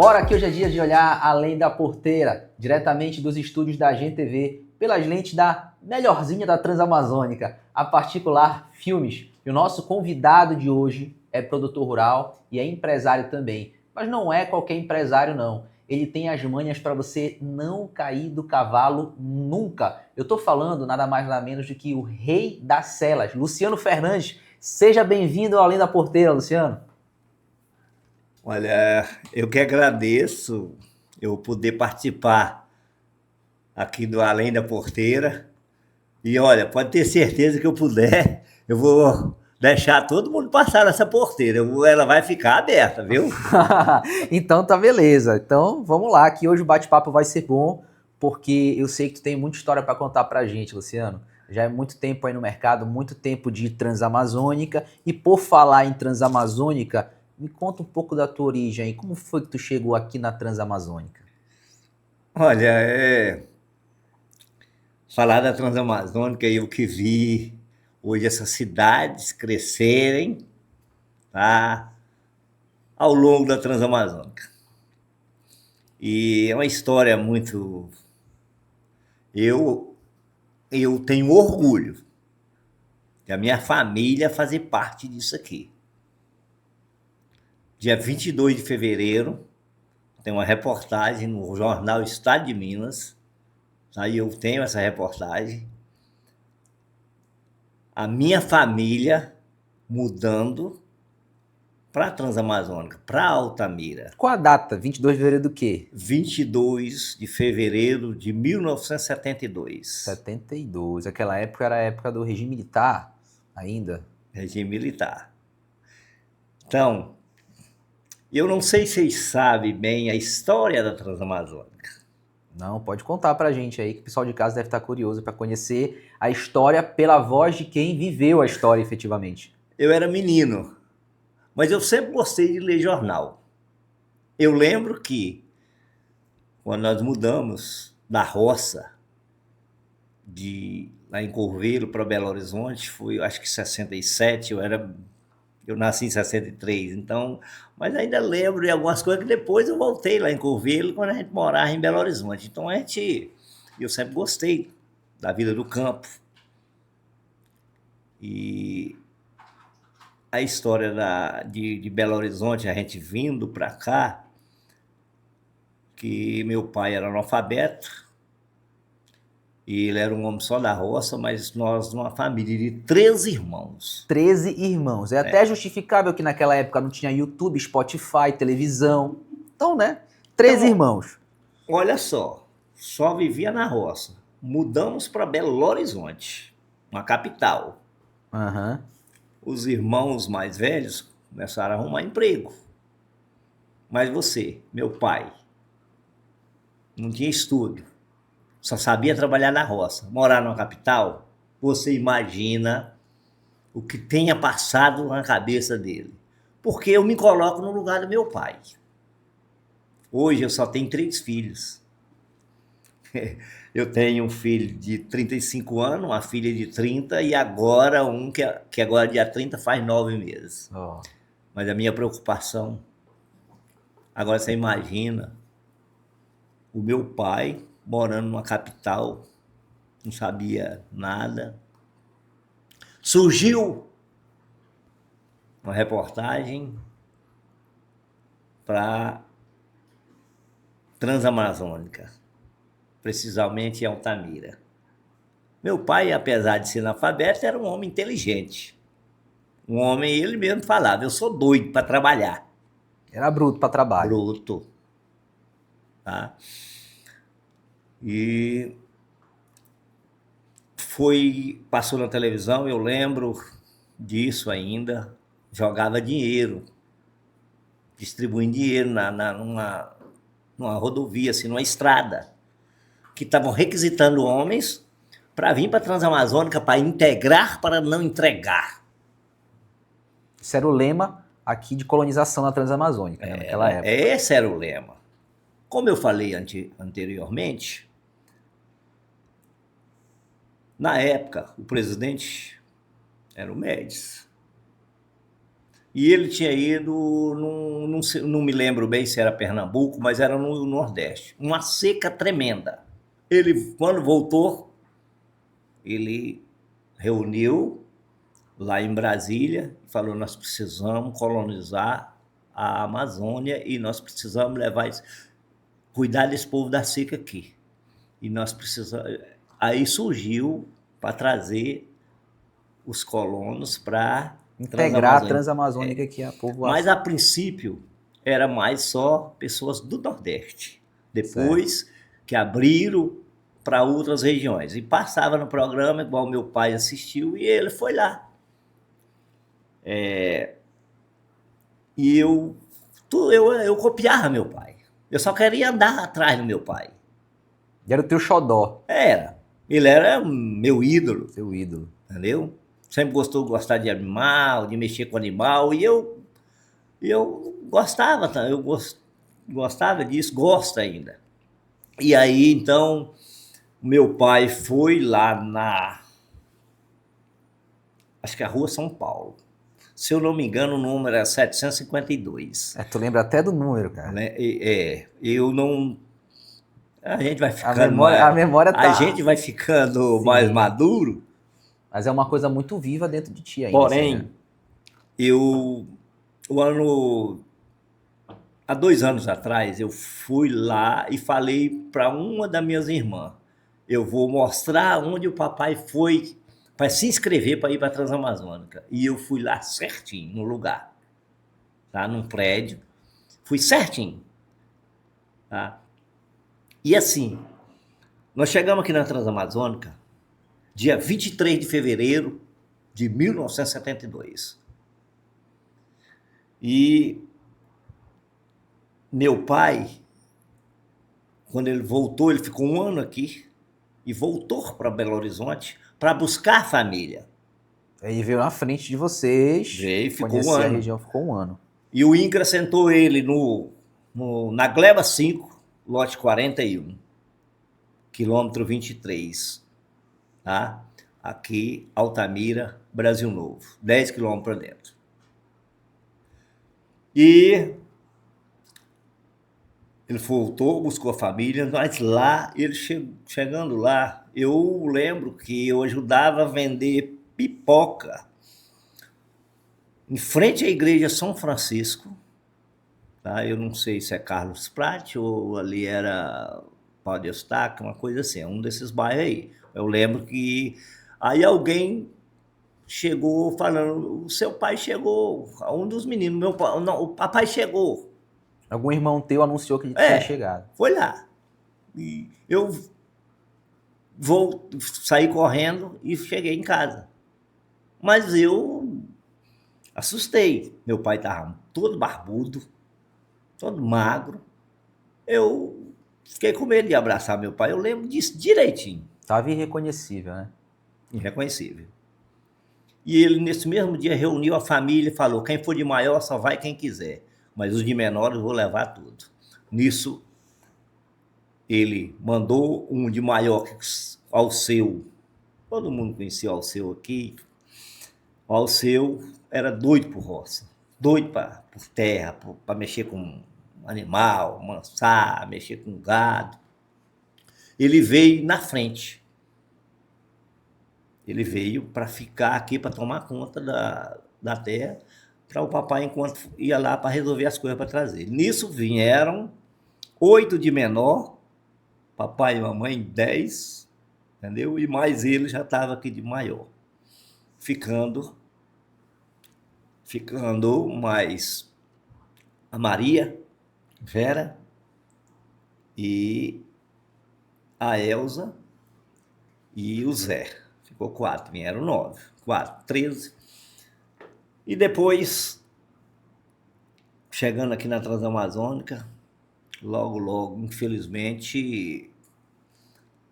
Bora que hoje é dia de olhar além da porteira, diretamente dos estúdios da GenTV, pelas lentes da melhorzinha da Transamazônica, a Particular Filmes. E o nosso convidado de hoje é produtor rural e é empresário também. Mas não é qualquer empresário, não. Ele tem as manhas para você não cair do cavalo nunca. Eu estou falando nada mais nada menos do que o rei das celas, Luciano Fernandes. Seja bem-vindo ao Além da Porteira, Luciano. Olha, eu que agradeço eu poder participar aqui do Além da Porteira. E olha, pode ter certeza que eu puder, eu vou deixar todo mundo passar nessa porteira. Ela vai ficar aberta, viu? Então tá beleza. Então vamos lá, que hoje o bate-papo vai ser bom, porque eu sei que tu tem muita história para contar pra gente, Luciano. Já é muito tempo aí no mercado, muito tempo de Transamazônica. E por falar em Transamazônica, me conta um pouco da tua origem aí. Como foi que tu chegou aqui na Transamazônica? Olha, falar da Transamazônica e o que vi hoje essas cidades crescerem, tá? Ao longo da Transamazônica. E é uma história muito. Eu, eu tenho orgulho de a minha família fazer parte disso aqui. Dia 22 de fevereiro, tem uma reportagem no jornal Estado de Minas. Aí eu tenho essa reportagem. A minha família mudando para a Transamazônica, para Altamira. Qual a data? 22 de fevereiro do quê? 22 de fevereiro de 1972. 72. Aquela época era a época do regime militar ainda. Regime militar. Então, eu não sei se vocês sabem bem a história da Transamazônica. Não, pode contar pra gente aí, que o pessoal de casa deve estar curioso para conhecer a história pela voz de quem viveu a história efetivamente. Eu era menino, mas eu sempre gostei de ler jornal. Eu lembro que, quando nós mudamos da roça, de lá em Corveiro para Belo Horizonte, foi, acho que 67, eu nasci em 63, então, mas ainda lembro de algumas coisas que depois eu voltei lá em Corveiro, quando a gente morava em Belo Horizonte. Então eu sempre gostei da vida do campo. E a história de Belo Horizonte, a gente vindo para cá, que meu pai era analfabeto, e ele era um homem só da roça, mas nós, uma família de 13 irmãos. 13 irmãos. É até justificável que naquela época não tinha YouTube, Spotify, televisão. Então, né? 13 Então, irmãos. olha só vivia na roça. Mudamos para Belo Horizonte, uma capital. Aham. Os irmãos mais velhos começaram a arrumar emprego. Mas você, meu pai, não tinha estudo, só sabia trabalhar na roça, morar numa capital. Você imagina o que tenha passado na cabeça dele. Porque eu me coloco no lugar do meu pai. Hoje eu só tenho 3 filhos. Eu tenho um filho de 35 anos, uma filha de 30 e agora que agora dia 30 faz 9 meses. Ó. Mas a minha preocupação, agora você imagina, o meu pai morando numa capital, não sabia nada. Surgiu uma reportagem para Transamazônica, precisamente em Altamira. Meu pai, apesar de ser analfabeto, era um homem inteligente. Um homem, ele mesmo falava, eu sou doido para trabalhar. Era bruto para trabalho. Bruto. Tá? E passou na televisão, eu lembro disso ainda, jogava dinheiro, distribuindo dinheiro numa rodovia, assim, numa estrada, que estavam requisitando homens para vir para a Transamazônica para integrar, para não entregar. Esse era o lema aqui de colonização na Transamazônica, né, naquela época. Esse era o lema. Como eu falei anteriormente, na época, o presidente era o Médici. E ele tinha ido, não me lembro bem se era Pernambuco, mas era no Nordeste. Uma seca tremenda. Ele, quando voltou, ele reuniu lá em Brasília e falou: nós precisamos colonizar a Amazônia e nós precisamos levar isso, cuidar desse povo da seca aqui. E nós precisamos. Aí surgiu para trazer os colonos para Integrar a Transamazônica. Transamazônica aqui, a Mas povoação. a princípio era mais só pessoas do Nordeste. Certo. Depois que abriram para outras regiões. E passava no programa, igual meu pai assistiu, e ele foi lá. E eu copiava meu pai. Eu só queria andar atrás do meu pai. E era o teu xodó, Ele era meu ídolo, seu ídolo. entendeu? Sempre gostar de animal, de mexer com animal, e eu gostava, gostava disso, gosto ainda. E aí, então, meu pai foi lá acho que a Rua São Paulo. Se eu não me engano, o número era 752. Tu lembra até do número, cara. Né? Eu não. A gente vai A ficando memória, a memória a tá. gente vai ficando Sim. mais maduro. Mas é uma coisa muito viva dentro de ti ainda. Porém, assim, né? há 2 anos atrás, eu fui lá e falei para uma das minhas irmãs: eu vou mostrar onde o papai foi para se inscrever para ir para a Transamazônica. E eu fui lá certinho, no lugar, tá? Num prédio. Fui certinho. Tá? E assim, nós chegamos aqui na Transamazônica dia 23 de fevereiro de 1972. E meu pai, quando ele voltou, ele ficou 1 ano aqui e voltou para Belo Horizonte para buscar a família. Ele veio na frente de vocês. Veio, ficou conhecer 1 ano. A região, ficou 1 ano. E o INCRA sentou ele na Gleba 5, lote 41, quilômetro 23, tá? Aqui, Altamira, Brasil Novo, 10 quilômetros para dentro. E ele voltou, buscou a família, mas lá, ele chegando lá, eu lembro que eu ajudava a vender pipoca em frente à igreja São Francisco, tá? Eu não sei se é Carlos Prat ou ali era Pau de Estaca, uma coisa assim, um desses bairros aí. Eu lembro que aí alguém chegou falando: o seu pai chegou, um dos meninos, não, o papai chegou. Algum irmão teu anunciou que ele tinha chegado. Foi lá. E eu saí correndo e cheguei em casa. Mas eu assustei. Meu pai estava todo barbudo, todo magro. Eu fiquei com medo de abraçar meu pai. Eu lembro disso direitinho. Estava irreconhecível, né? Irreconhecível. E ele, nesse mesmo dia, reuniu a família e falou: quem for de maior só vai quem quiser, mas os de menor eu vou levar tudo. Nisso, ele mandou um de maior ao seu. Todo mundo conhecia o Alceu aqui. O Alceu era doido por roça, doido por terra, para mexer com animal, mansar, mexer com gado. Ele veio na frente. Ele veio para ficar aqui, para tomar conta da terra, para o papai, enquanto ia lá para resolver as coisas para trazer. Nisso vieram 8 de menor, papai e mamãe 10, entendeu? E mais ele já estava aqui de maior. Ficando mais a Maria, Vera e a Elza e o Zé. Ficou 4, vieram 9. 4, 13. E depois, chegando aqui na Transamazônica, logo, infelizmente,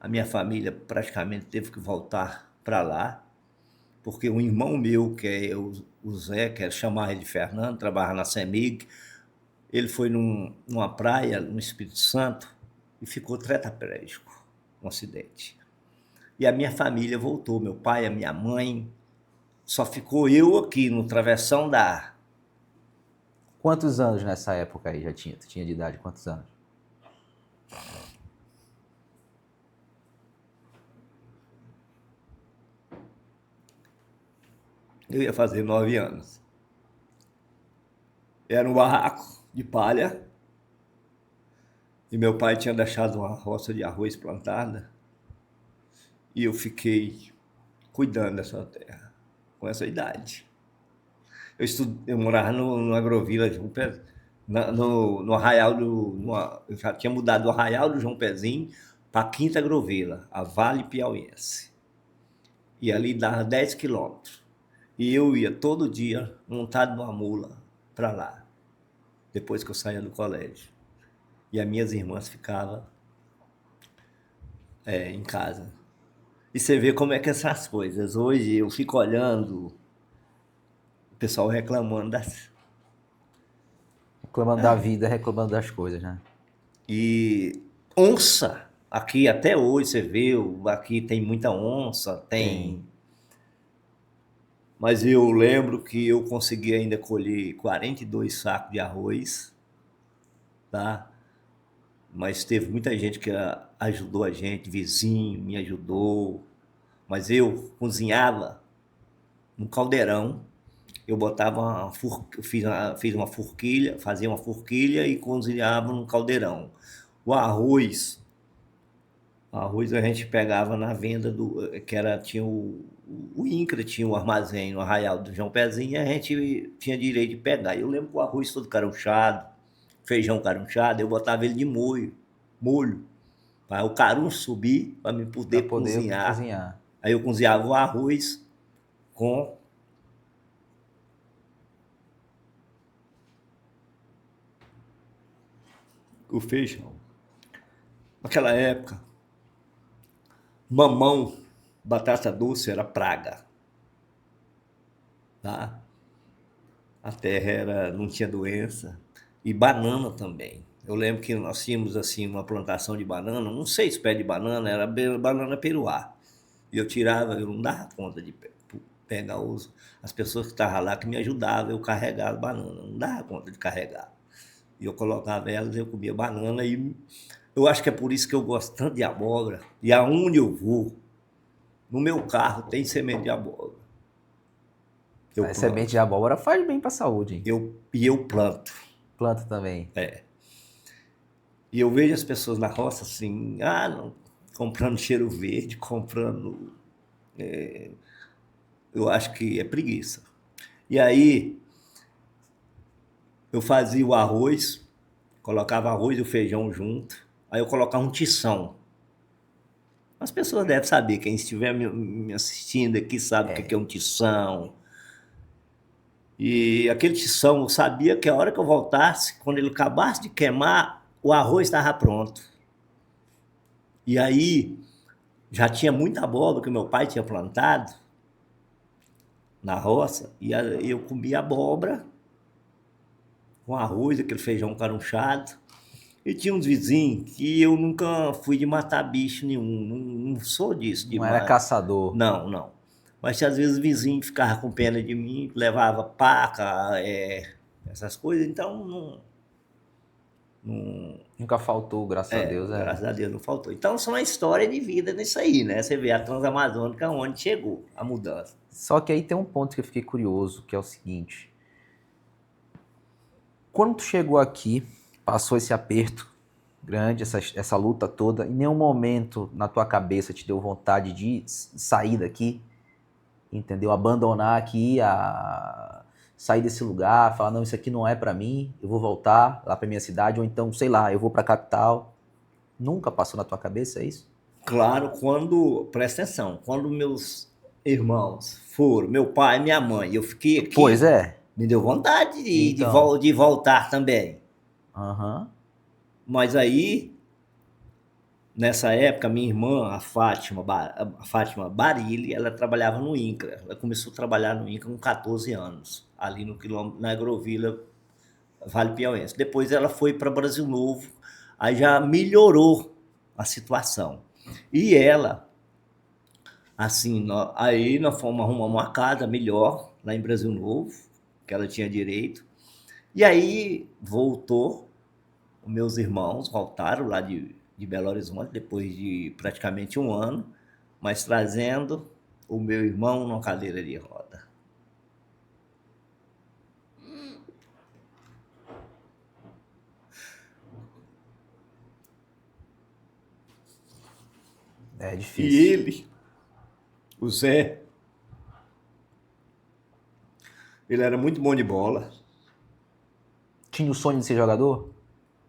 a minha família praticamente teve que voltar para lá, porque um irmão meu, que é o Zé, quero chamar ele de Fernando, trabalha na CEMIG, ele foi numa praia no Espírito Santo e ficou tetraplégico, um acidente. E a minha família voltou, meu pai, a minha mãe, só ficou eu aqui no travessão Quantos anos nessa época aí já tinha? Tu tinha de idade quantos anos? Eu ia fazer 9 anos. Era um barraco de palha e meu pai tinha deixado uma roça de arroz plantada e eu fiquei cuidando dessa terra com essa idade. Eu morava no Agrovila, no Arraial eu já tinha mudado do Arraial do João Pezinho para a Quinta Agrovila, a Vale Piauiense. E ali dava 10 quilômetros. E eu ia todo dia montado numa mula para lá, depois que eu saía do colégio. E as minhas irmãs ficavam em casa. E você vê como é que essas coisas. Hoje eu fico olhando o pessoal reclamando Reclamando da vida, reclamando das coisas, né? E onça, aqui até hoje você vê, aqui tem muita onça, tem. Mas eu lembro que eu consegui ainda colher 42 sacos de arroz, tá? Mas teve muita gente que ajudou a gente, vizinho me ajudou. Mas eu cozinhava no caldeirão. Eu botava fiz uma forquilha, fazia uma forquilha e cozinhava no caldeirão. O arroz a gente pegava na venda tinha o INCRA, tinha o armazém no Arraial do João Pezinho, e a gente tinha direito de pegar. Eu lembro que o arroz todo carunchado, feijão carunchado, eu botava ele de molho, para o carum subir, para me Para poder poder cozinhar. cozinhar. Aí eu cozinhava o arroz com o feijão. Naquela época, mamão, batata doce era praga, tá? A terra não tinha doença. E banana também. Eu lembro que nós tínhamos assim uma plantação de banana, não sei se pé de banana, era banana peruá. E eu tirava, eu não dava conta de pegar as pessoas que estavam lá que me ajudavam, eu carregava a banana, não dava conta de carregar. E eu colocava elas, eu comia banana e eu acho que é por isso que eu gosto tanto de abóbora. E aonde eu vou, no meu carro tem semente de abóbora. Eu A semente de planto. abóbora faz bem para a saúde, hein? Eu planto. Planta também. E eu vejo as pessoas na roça assim, não, comprando cheiro verde, comprando. Eu acho que é preguiça. E aí eu fazia o arroz, colocava arroz e o feijão junto, aí eu colocava um tição. As pessoas devem saber, quem estiver me assistindo aqui sabe o que é um tição. E aquele tição, eu sabia que a hora que eu voltasse, quando ele acabasse de queimar, o arroz estava pronto. E aí já tinha muita abóbora que meu pai tinha plantado na roça, e eu comia abóbora com arroz, aquele feijão carunchado. E tinha uns vizinhos que eu nunca fui de matar bicho nenhum, não sou disso. Não era caçador. Não. Mas às vezes o vizinho ficava com pena de mim, levava paca, essas coisas, então Nunca faltou, graças a Deus. graças a Deus não faltou. Então são uma história de vida nisso aí, né? Você vê a Transamazônica onde chegou a mudança. Só que aí tem um ponto que eu fiquei curioso, que é o seguinte. Quando tu chegou aqui, passou esse aperto grande, essa luta toda, em nenhum momento na tua cabeça te deu vontade de sair daqui, entendeu? Abandonar aqui, sair desse lugar, falar, não, isso aqui não é pra mim, eu vou voltar lá pra minha cidade, ou então, sei lá, eu vou pra capital. Nunca passou na tua cabeça isso? Claro, presta atenção, quando meus irmãos foram, meu pai e minha mãe, eu fiquei aqui. Pois é. Me deu vontade Então. de voltar também. Aham. Mas aí, nessa época, minha irmã, a Fátima Barilli, ela trabalhava no INCRA. Ela começou a trabalhar no INCRA com 14 anos, ali no quilômetro, na Agrovila, Vale Piauiense. Depois ela foi para Brasil Novo, aí já melhorou a situação. E ela, assim, aí nós fomos arrumar uma casa melhor, lá em Brasil Novo, que ela tinha direito. E aí voltou, os meus irmãos voltaram lá de Belo Horizonte, depois de praticamente um ano, mas trazendo o meu irmão numa cadeira de roda. É E difícil. ele, o Zé, ele era muito bom de bola. Tinha o sonho de ser jogador?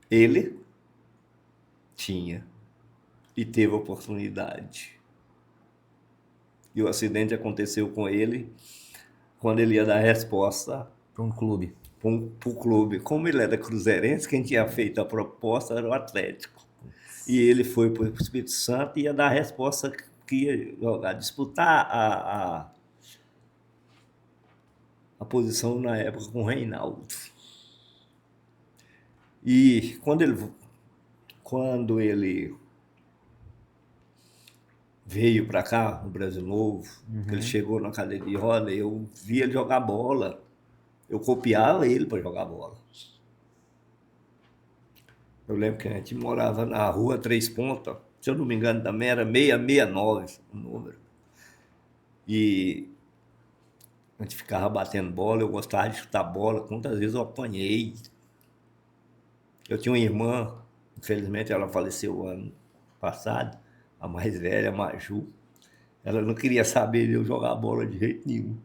Ele tinha e teve a oportunidade. E o acidente aconteceu com ele quando ele ia dar resposta Para um clube. para o clube. Como ele era cruzeirense, quem tinha feito a proposta era o Atlético. E ele foi para o Espírito Santo e ia dar a resposta que ia jogar, disputar a posição na época com o Reinaldo. E quando ele veio para cá, no Brasil Novo, que ele chegou na cadeira de roda, eu via ele jogar bola. Eu copiava ele para jogar bola. Eu lembro que a gente morava na rua Três Pontas, se eu não me engano também era 669 o número. E a gente ficava batendo bola, eu gostava de chutar bola, quantas vezes eu apanhei. Eu tinha uma irmã, infelizmente ela faleceu ano passado, a mais velha, a Maju. Ela não queria saber de eu jogar bola de jeito nenhum.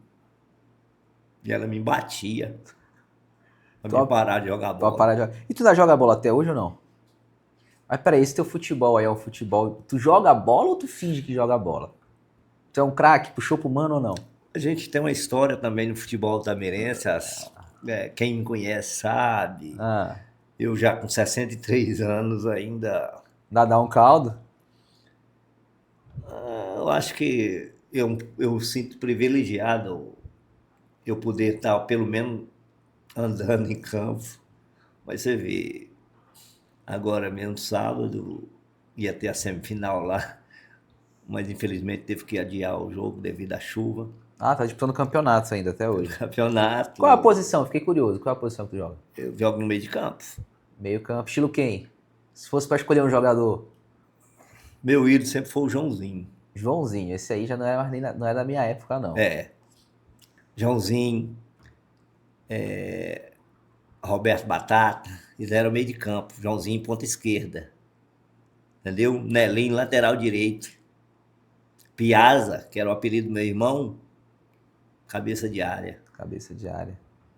E ela me batia para me parar de jogar bola. E tu ainda joga bola até hoje ou não? Mas peraí, esse teu futebol aí é o futebol. Tu joga bola ou tu finge que joga bola? Tu é um craque, puxou pro mano ou não? A gente tem uma história também no futebol tameirense, quem me conhece sabe. Ah, Eu já com 63 anos ainda. dá um caldo? Eu acho que eu sinto privilegiado eu poder estar pelo menos andando em campo. Mas você vê, agora mesmo sábado ia ter a semifinal lá, mas infelizmente teve que adiar o jogo devido à chuva. Ah, tá disputando campeonatos ainda até hoje. Campeonato. Qual é a posição? Fiquei curioso. Qual é a posição que tu joga? Eu jogo no meio de campo. Meio campo. Estilo quem? Se fosse pra escolher um jogador. Meu ídolo sempre foi o Joãozinho. Joãozinho. Esse aí já não é, mais não é da minha época, não. Joãozinho, Roberto Batata, eles eram meio de campo. Joãozinho, ponta esquerda. Entendeu? Nelinho, lateral direito. Piazza, que era o apelido do meu irmão, cabeça de área. Cabeça de área.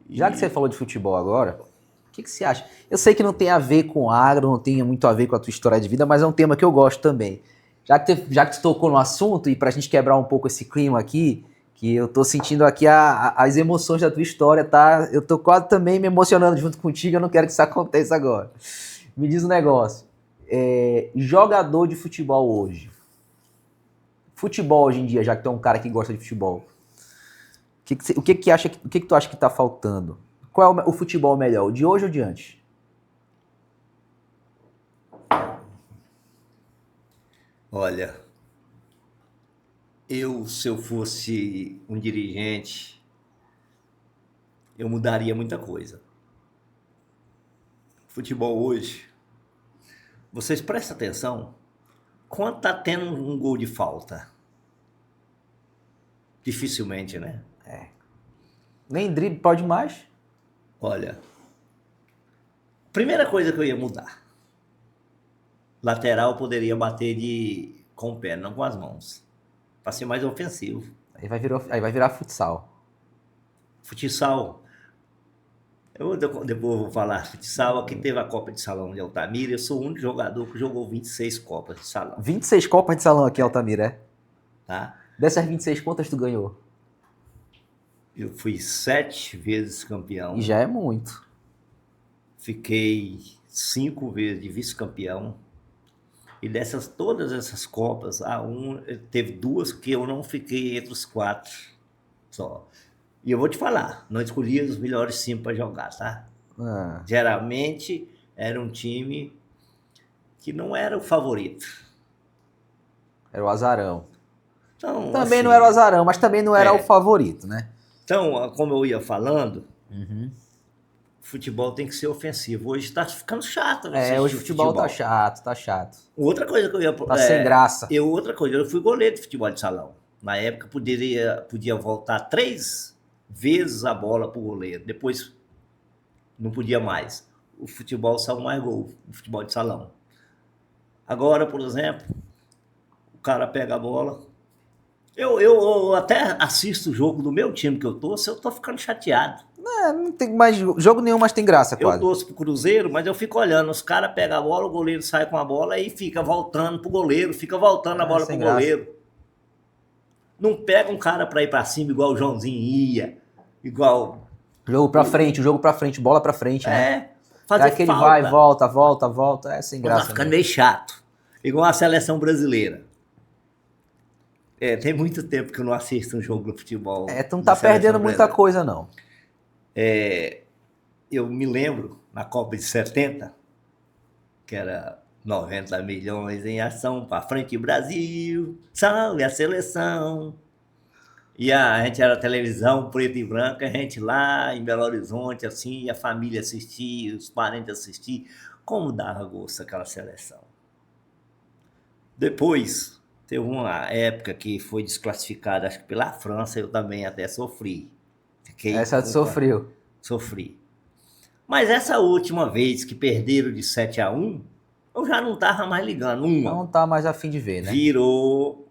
Já que você falou de futebol agora, o que você acha? Eu sei que não tem a ver com agro, não tem muito a ver com a tua história de vida, mas é um tema que eu gosto também. Já que tu tocou no assunto, e pra gente quebrar um pouco esse clima aqui, que eu tô sentindo aqui as emoções da tua história, tá? Eu tô quase também me emocionando junto contigo, eu não quero que isso aconteça agora. Me diz um negócio. Jogador de futebol hoje. Futebol hoje em dia, já que tu é um cara que gosta de futebol. O que tu acha que tá faltando? Qual é o futebol melhor, o de hoje ou de antes? Olha, se eu fosse um dirigente, eu mudaria muita coisa. Futebol hoje, vocês prestem atenção, quando tá tendo um gol de falta? Dificilmente, né? Nem drible pode mais? Olha, primeira coisa que eu ia mudar. Lateral poderia bater com o pé, não com as mãos. Para ser mais ofensivo. Aí vai virar futsal. Futsal. Depois vou falar. Futsal, aqui teve a Copa de Salão de Altamira. Eu sou o único jogador que jogou 26 Copas de Salão. 26 Copas de Salão aqui em Altamira, é? Tá? Dessas 26, quantas tu ganhou? Eu fui 7 vezes campeão. E já é muito. Fiquei 5 vezes de vice-campeão. E todas essas Copas, teve 2 que eu não fiquei entre os 4 só. E eu vou te falar, não escolhi os melhores 5 para jogar, tá? Geralmente era um time que não era o favorito. Era o azarão. Então, também assim, não era o azarão, mas também não era o favorito, né? Então, como eu ia falando, futebol tem que ser ofensivo. Hoje está ficando chato assistir Hoje o futebol tá chato, tá chato. Outra coisa que eu ia... Tá sem graça. Outra coisa, eu fui goleiro de futebol de salão. Na época, podia voltar 3 vezes a bola pro goleiro. Depois, não podia mais. O futebol saiu mais gol, o futebol de salão. Agora, por exemplo, o cara pega a bola. Eu até assisto o jogo do meu time que eu torço, eu tô ficando chateado. Não tem mais jogo nenhum, mas tem graça, quase. Eu torço pro Cruzeiro, mas eu fico olhando, os caras pegam a bola, o goleiro sai com a bola e fica voltando pro goleiro, fica voltando a bola pro goleiro. Não pega um cara pra ir pra cima igual o Joãozinho ia, igual... Jogo pra frente, bola pra frente, né? Fazer aquele falta. Vai, volta, sem graça. Tá ficando meio chato. Igual a seleção brasileira. Tem muito tempo que eu não assisto um jogo de futebol. Tu não tá perdendo muita coisa, não. Eu me lembro, na Copa de 70, que era 90 milhões em ação, pra frente Brasil, salve a seleção. E a gente era televisão, preto e branco, a gente lá em Belo Horizonte, assim, a família assistia, os parentes assistiam. Como dava gosto aquela seleção. Depois, teve uma época que foi desclassificada, acho que pela França, eu também até sofri. Essa sofreu. Sofri. Mas essa última vez que perderam de 7-1, eu já não estava mais ligando. Não tá mais a fim de ver, né? Virou...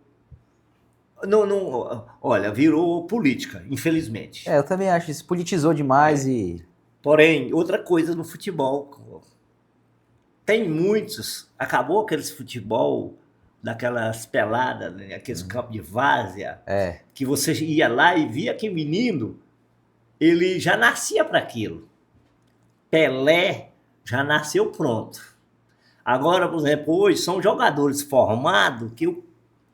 Olha, virou política, infelizmente. Eu também acho isso. Politizou demais e... Porém, outra coisa no futebol. Tem muitos... Acabou aqueles futebol... daquelas peladas, né? Aqueles campos de várzea, que você ia lá e via que o menino, ele já nascia para aquilo. Pelé já nasceu pronto. Agora, por exemplo, hoje são jogadores formados que o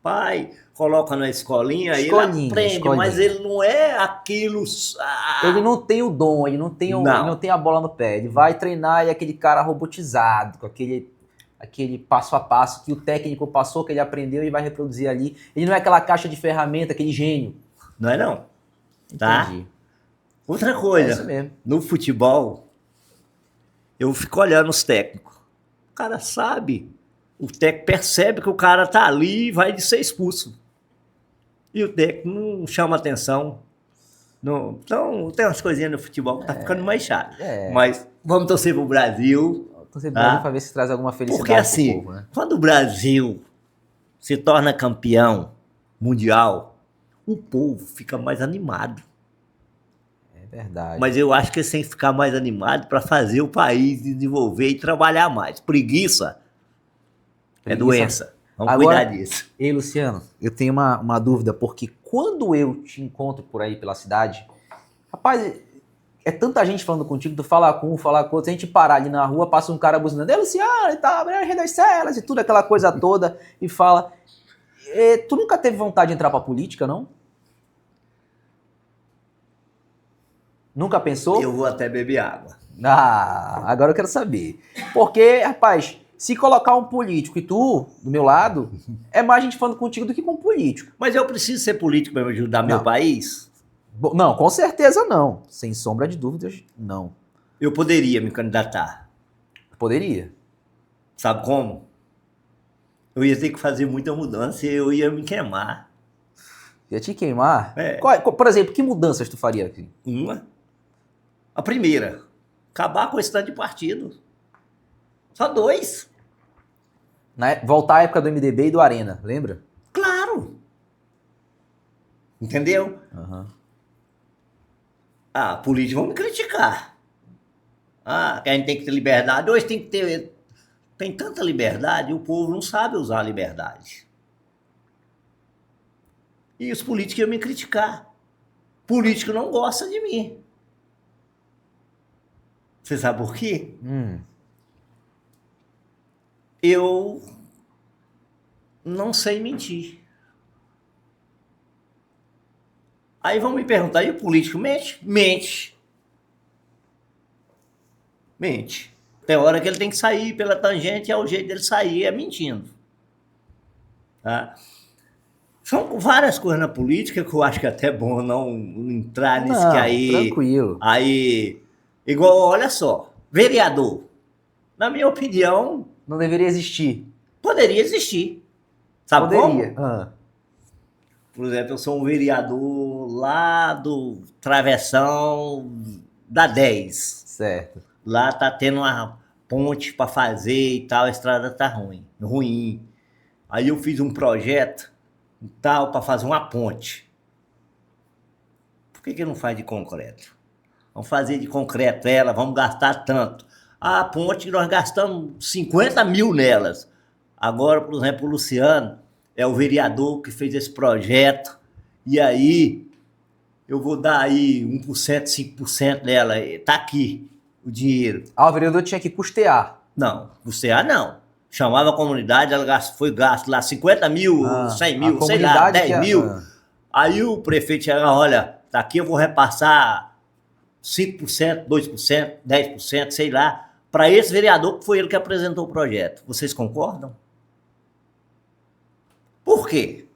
pai coloca na escolinha e ele aprende, mas ele não é aquilo... Ele não tem o dom, ele não tem a bola no pé. Ele vai treinar e é aquele cara robotizado, com aquele passo a passo que o técnico passou, que ele aprendeu e vai reproduzir ali. Ele não é aquela caixa de ferramenta, aquele gênio. Não é não. Tá? Entendi. Outra coisa, isso mesmo. No futebol, eu fico olhando os técnicos. O cara sabe, o técnico percebe que o cara tá ali e vai ser expulso. E o técnico não chama atenção. Não. Então, tem umas coisinhas no futebol que tá ficando mais chato. Mas vamos torcer pro Brasil. Para ver se traz alguma felicidade. Porque assim, povo, né? Quando o Brasil se torna campeão mundial, o povo fica mais animado. É verdade. Mas eu acho que eles têm que ficar mais animados para fazer o país desenvolver e trabalhar mais. Preguiça é doença. Vamos cuidar disso. Ei, Luciano, eu tenho uma dúvida, porque quando eu te encontro por aí pela cidade, rapaz... É tanta gente falando contigo, tu fala com um, fala com outro, se a gente parar ali na rua, passa um cara buzinando, Luciano, e tal, Rei das Celas, e tudo, aquela coisa toda, e fala. Tu nunca teve vontade de entrar pra política, não? Nunca pensou? Eu vou até beber água. Agora eu quero saber. Porque, rapaz, se colocar um político e tu, do meu lado, é mais gente falando contigo do que com um político. Mas eu preciso ser político para me ajudar meu país? Não, com certeza não. Sem sombra de dúvidas, não. Eu poderia me candidatar. Poderia. Sabe como? Eu ia ter que fazer muita mudança e eu ia me queimar. Ia te queimar? Por exemplo, que mudanças tu faria aqui? A primeira, acabar com esse tanto de partido. Só 2. Voltar à época do MDB e do Arena, lembra? Claro. Entendeu? Políticos vão me criticar. Que a gente tem que ter liberdade. Hoje tem que ter... Tem tanta liberdade e o povo não sabe usar a liberdade. E os políticos iam me criticar. Político não gosta de mim. Você sabe por quê? Eu não sei mentir. Aí vão me perguntar, e o político mente? Mente. Tem hora que ele tem que sair pela tangente, é o jeito dele sair, é mentindo. Tá? São várias coisas na política que eu acho que é até bom não entrar nisso que aí... Tranquilo. Aí Igual, olha só, vereador, na minha opinião, Não deveria existir. poderia existir. Sabe Poderia. como? Por exemplo, eu sou um vereador lá do Travessão da 10. Certo. Lá tá tendo uma ponte para fazer e tal, a estrada tá ruim. Aí eu fiz um projeto e tal para fazer uma ponte. Por que não faz de concreto? Vamos fazer de concreto ela, vamos gastar tanto. A ponte, nós gastamos 50 mil nelas. Agora, por exemplo, o Luciano é o vereador que fez esse projeto. E aí, eu vou dar aí 1%, 5% dela. Tá aqui o dinheiro. Ah, o vereador tinha que custear. Não, custear não. Chamava a comunidade, ela foi gasto lá 50 mil, 100 mil, sei lá, 10 mil. Aí o prefeito chega, olha, tá aqui eu vou repassar 5%, 2%, 10%, sei lá, para esse vereador que foi ele que apresentou o projeto. Vocês concordam? Por quê?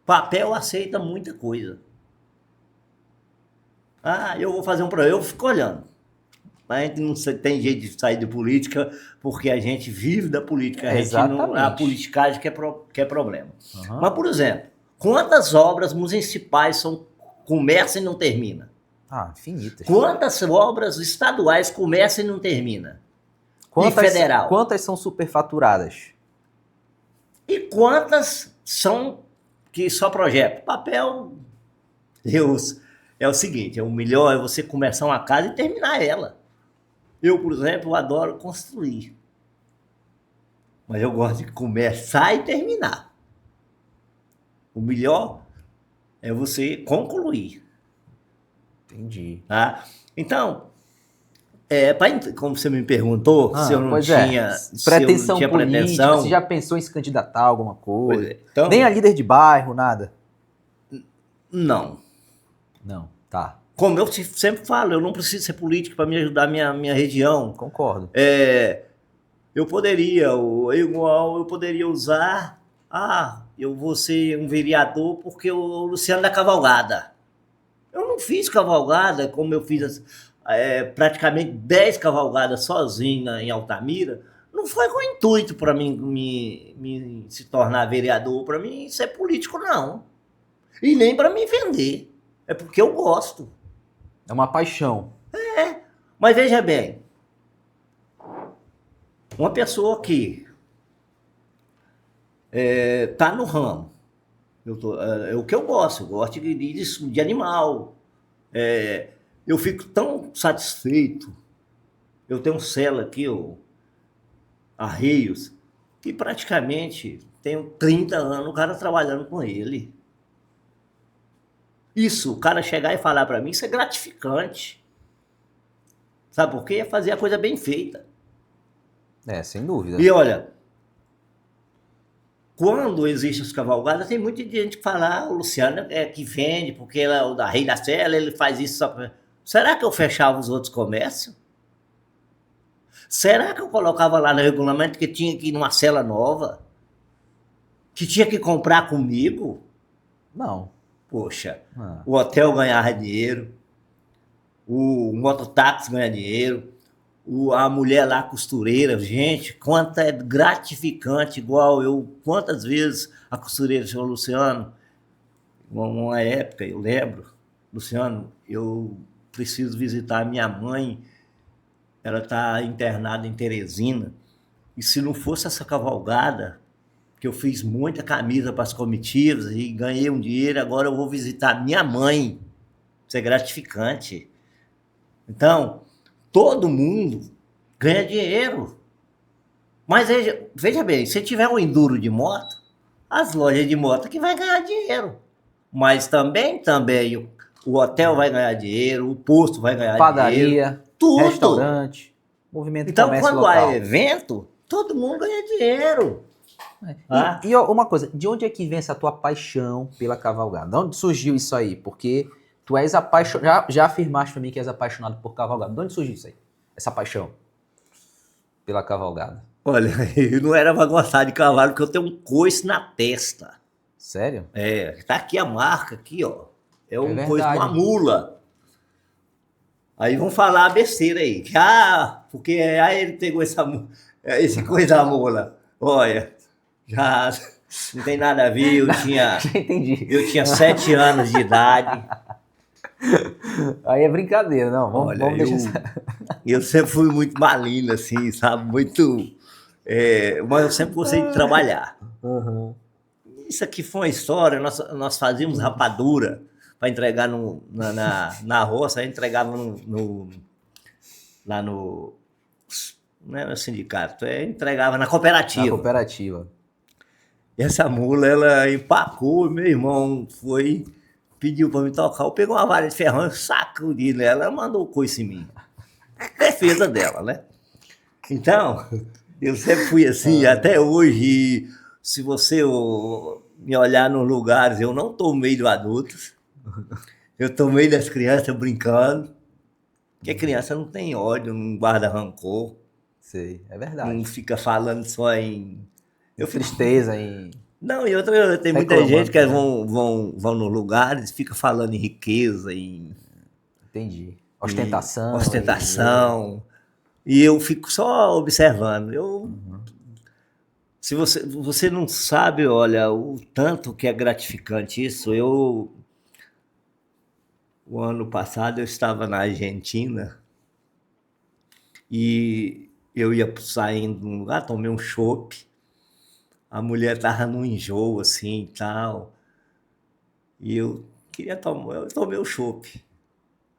Papel aceita muita coisa. Ah, eu vou fazer um projeto, eu fico olhando. A gente não tem jeito de sair de política, porque a gente vive da política. A gente não, a politicagem que é problema. Uhum. Mas, por exemplo, quantas obras municipais começam e não terminam? Ah, infinitas. Quantas obras estaduais começam e não terminam? E federal? Quantas são superfaturadas? E quantas são que só projeto? Papel, Deus, é o seguinte, o melhor é você começar uma casa e terminar ela. Eu, por exemplo, adoro construir. Mas eu gosto de começar e terminar. O melhor é você concluir. Entendi. Tá? Então, como você me perguntou, se eu não tinha pretensão política, você já pensou em se candidatar a alguma coisa? Então, nem a líder de bairro, nada? Não. Não, tá. Como eu sempre falo, eu não preciso ser político para me ajudar a minha região. Concordo. Eu poderia usar, eu vou ser um vereador porque o Luciano da Cavalgada. Eu não fiz cavalgada, como eu fiz praticamente 10 cavalgadas sozinho em Altamira. Não foi com o intuito para mim me se tornar vereador, para mim ser político, não. E nem para me vender. É porque eu gosto. É uma paixão. Mas veja bem, uma pessoa que está no ramo, é o que eu gosto de animal. Eu fico tão satisfeito. Eu tenho um cela aqui, Arreios, que praticamente tenho 30 anos o cara trabalhando com ele. Isso, o cara chegar e falar para mim, isso é gratificante. Sabe por quê? É fazer a coisa bem feita. Sem dúvida. E olha, quando existem as cavalgadas, tem muita gente que fala, o Luciano é que vende, porque ele é o da Rei da Cela, ele faz isso só para... Será que eu fechava os outros comércios? Será que eu colocava lá no regulamento que tinha que ir numa cela nova? Que tinha que comprar comigo? Não. Poxa, o hotel ganhava dinheiro, o mototáxi ganha dinheiro, a mulher lá costureira, gente, quanto é gratificante, igual eu, quantas vezes a costureira falou, Luciano, uma época, eu lembro, Luciano, eu preciso visitar a minha mãe, ela está internada em Teresina, e se não fosse essa cavalgada, que eu fiz muita camisa para as comitivas e ganhei um dinheiro, agora eu vou visitar minha mãe. Isso é gratificante. Então, todo mundo ganha dinheiro. Mas veja bem, se tiver um enduro de moto, as lojas de moto que vai ganhar dinheiro. Mas também o hotel vai ganhar dinheiro, o posto vai ganhar dinheiro. Padaria, tudo. Restaurante, movimento de comércio local. Então, quando há evento, todo mundo ganha dinheiro. E uma coisa, de onde é que vem essa tua paixão pela cavalgada? De onde surgiu isso aí? Porque tu és apaixonado, já afirmaste pra mim que és apaixonado por cavalgada. De onde surgiu isso aí? Essa paixão pela cavalgada? Olha, eu não era pra gostar de cavalo, porque eu tenho um coice na testa. Sério? Tá aqui a marca, aqui, ó. É um coice de uma mula. Aí vão falar besteira aí. Porque aí ele pegou esse coisa da mula. Olha, já não tem nada a ver, Já entendi. eu tinha 7 anos de idade. Aí é brincadeira, não. Vamos Olha, deixar. eu sempre fui muito maligno, assim, sabe? Muito. Mas eu sempre gostei de trabalhar. Uhum. Isso aqui foi uma história, nós fazíamos rapadura para entregar na roça, a gente entregava lá no. Não era sindicato, entregava na Na cooperativa. cooperativa. E essa mula, ela empacou, meu irmão pediu para me tocar. Eu peguei uma vara de ferrão e sacudi nela, ela mandou coice em mim. Defesa dela, né? Então, eu sempre fui assim, até hoje, se você me olhar nos lugares, eu não estou no meio dos adultos, eu estou no meio das crianças brincando, porque criança não tem ódio, não guarda rancor, Sei, é não verdade. fica falando só em... Tristeza em... Não, e outra, tem muita Reclamando, gente que né? vão nos lugares, fica falando em riqueza, Entendi. Ostentação. ostentação, e eu fico só observando. Se você não sabe, olha, o tanto que é gratificante isso. O ano passado eu estava na Argentina e eu ia saindo de um lugar, tomei um chopp, a mulher estava num enjoo assim e tal, e eu tomei o chopp.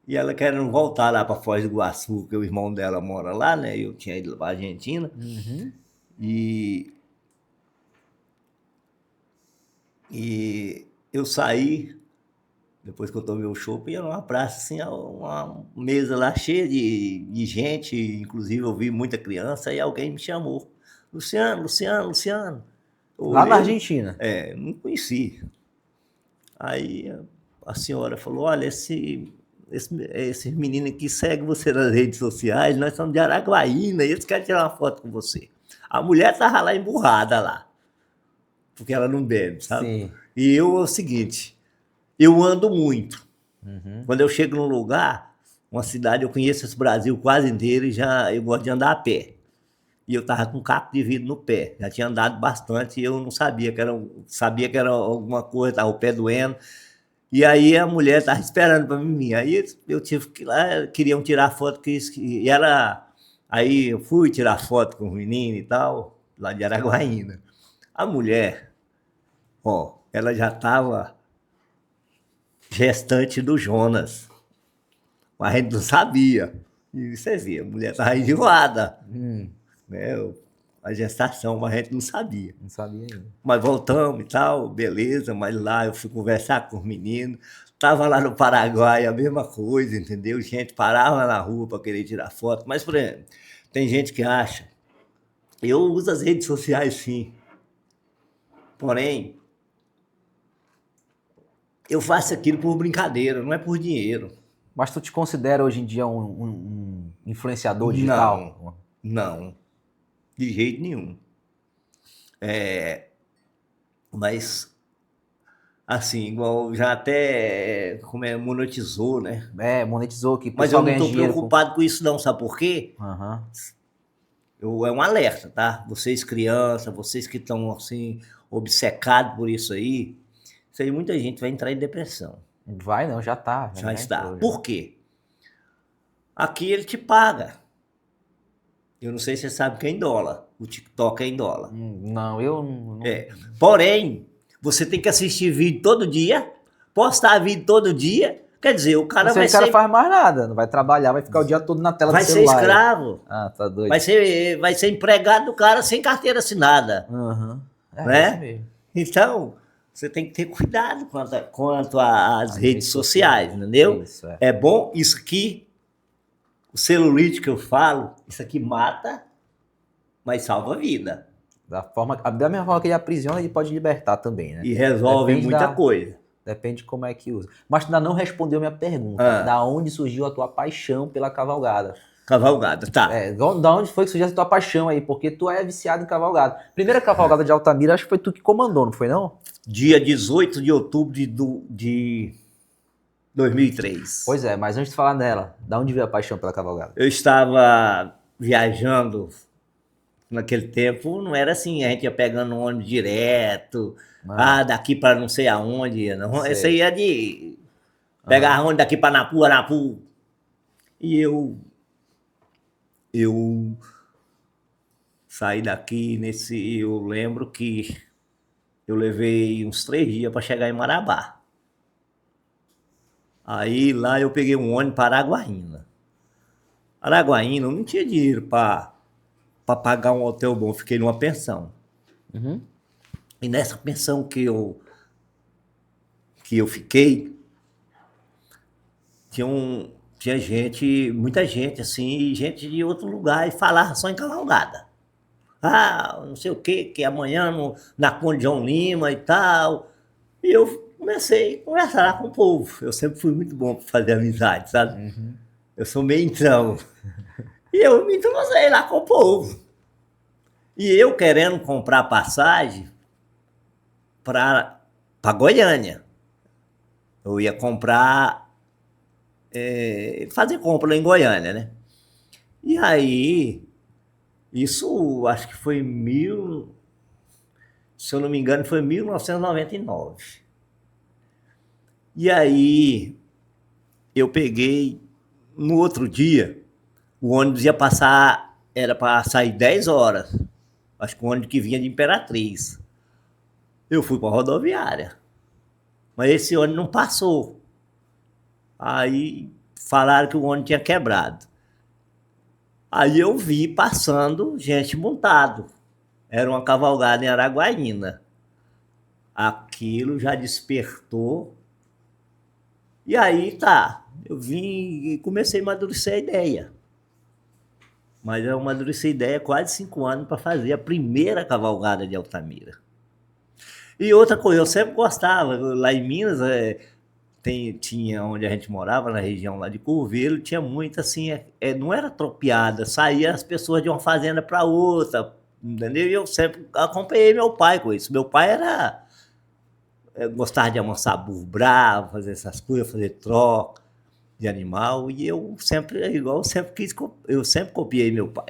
E ela querendo voltar lá para Foz do Iguaçu, que o irmão dela mora lá, né? Eu tinha ido para a Argentina. Uhum. E eu saí, depois que eu tomei o chopp, ia numa praça, assim, uma mesa lá cheia de gente, inclusive eu vi muita criança, e alguém me chamou. Luciano, Luciano, Luciano. Lá na Argentina. Não conheci. Aí a senhora falou, olha, esse menino aqui segue você nas redes sociais, nós somos de Araguaína, e eles querem tirar uma foto com você. A mulher estava lá emburrada lá, porque ela não bebe, sabe? Sim. E é o seguinte, eu ando muito. Uhum. Quando eu chego num lugar, uma cidade, eu conheço esse Brasil quase inteiro e eu gosto de andar a pé. E eu estava com um caco de vidro no pé, já tinha andado bastante e eu não sabia que era alguma coisa, estava o pé doendo. E aí a mulher estava esperando para mim. Aí eu tive que ir lá, queriam tirar foto, e aí eu fui tirar foto com o menino e tal, lá de Araguaína. A mulher, ela já estava gestante do Jonas, mas a gente não sabia. E você vê, a mulher estava enjoada, né? A gestação, mas a gente não sabia. Não sabia ainda. Mas voltamos e tal, beleza, mas lá eu fui conversar com os meninos. Estava lá no Paraguai a mesma coisa, entendeu? Gente parava na rua para querer tirar foto. Mas, por exemplo, tem gente que acha. Eu uso as redes sociais, sim. Porém, eu faço aquilo por brincadeira, não é por dinheiro. Mas tu te considera hoje em dia um influenciador digital? Não, de jeito nenhum. Mas, assim, igual já até monetizou, né? Monetizou, que o Mas eu pessoal não ganha estou dinheiro preocupado com isso não, sabe por quê? Uhum. É um alerta, tá? Vocês crianças, vocês que estão assim, obcecados por isso aí muita gente vai entrar em depressão. Vai não, já tá. Já está. Entrou, por quê? Aqui ele te paga. Eu não sei se você sabe que é em dólar. O TikTok é em dólar. Não, eu não... Porém, você tem que assistir vídeo todo dia, postar vídeo todo dia. Quer dizer, o cara o cara faz mais nada, não vai trabalhar, vai ficar o dia todo na tela do celular. Vai ser escravo. Ah, tá doido. Vai ser empregado do cara sem carteira assinada. Uhum. Né? Isso mesmo. Então, você tem que ter cuidado quanto às redes sociais, entendeu? Isso, é bom, isso aqui, o celulite que eu falo, isso aqui mata, mas salva a vida. Da mesma forma que ele aprisiona, ele pode libertar também, né? E resolve muita coisa. Depende de como é que usa. Mas tu ainda não respondeu minha pergunta. Da onde surgiu a tua paixão pela cavalgada? Cavalgada, tá. Da onde foi que surgiu a tua paixão aí? Porque tu é viciado em cavalgada. Primeira cavalgada de Altamira, acho que foi tu que comandou, não foi não? Dia 18 de outubro de 2003. Pois é, mas antes de falar dela, da onde veio a paixão pela cavalgada? Eu estava viajando naquele tempo, não era assim, a gente ia pegando um ônibus direto, daqui para não sei aonde, não. Sei. Esse aí é de pegar ônibus daqui para Napu, Anapu. E eu saí daqui eu lembro que eu levei uns 3 dias para chegar em Marabá. Aí lá eu peguei um ônibus para Araguaína. Araguaína, eu não tinha dinheiro para pagar um hotel bom, fiquei numa pensão. Uhum. E nessa pensão que eu fiquei, tinha gente, muita gente assim, gente de outro lugar, e falava só em cavalgada. Não sei o que amanhã na Conde João Lima e tal. E eu comecei a conversar com o povo. Eu sempre fui muito bom para fazer amizade, sabe? Uhum. Eu sou meio entrão. E eu me entrosei lá com o povo. E eu querendo comprar passagem para Goiânia. Eu ia comprar, fazer compra em Goiânia, né? E aí, isso acho que foi se eu não me engano, foi 1999. E aí, eu peguei, no outro dia, o ônibus ia passar, era para sair 10 horas. Acho que o ônibus que vinha de Imperatriz. Eu fui para a rodoviária. Mas esse ônibus não passou. Aí falaram que o ônibus tinha quebrado. Aí eu vi passando gente montado. Era uma cavalgada em Araguaína. Aquilo já despertou. E aí tá, eu vim e comecei a amadurecer a ideia. Mas eu amadureci a ideia quase 5 anos para fazer a primeira cavalgada de Altamira. E outra coisa, eu sempre gostava, lá em Minas, tinha onde a gente morava, na região lá de Curvelo, tinha muito assim, não era tropiada, saía as pessoas de uma fazenda para outra, entendeu? E eu sempre acompanhei meu pai com isso. Meu pai gostava de amansar burro bravo, fazer essas coisas, fazer troca de animal, e eu sempre copiei meu pai.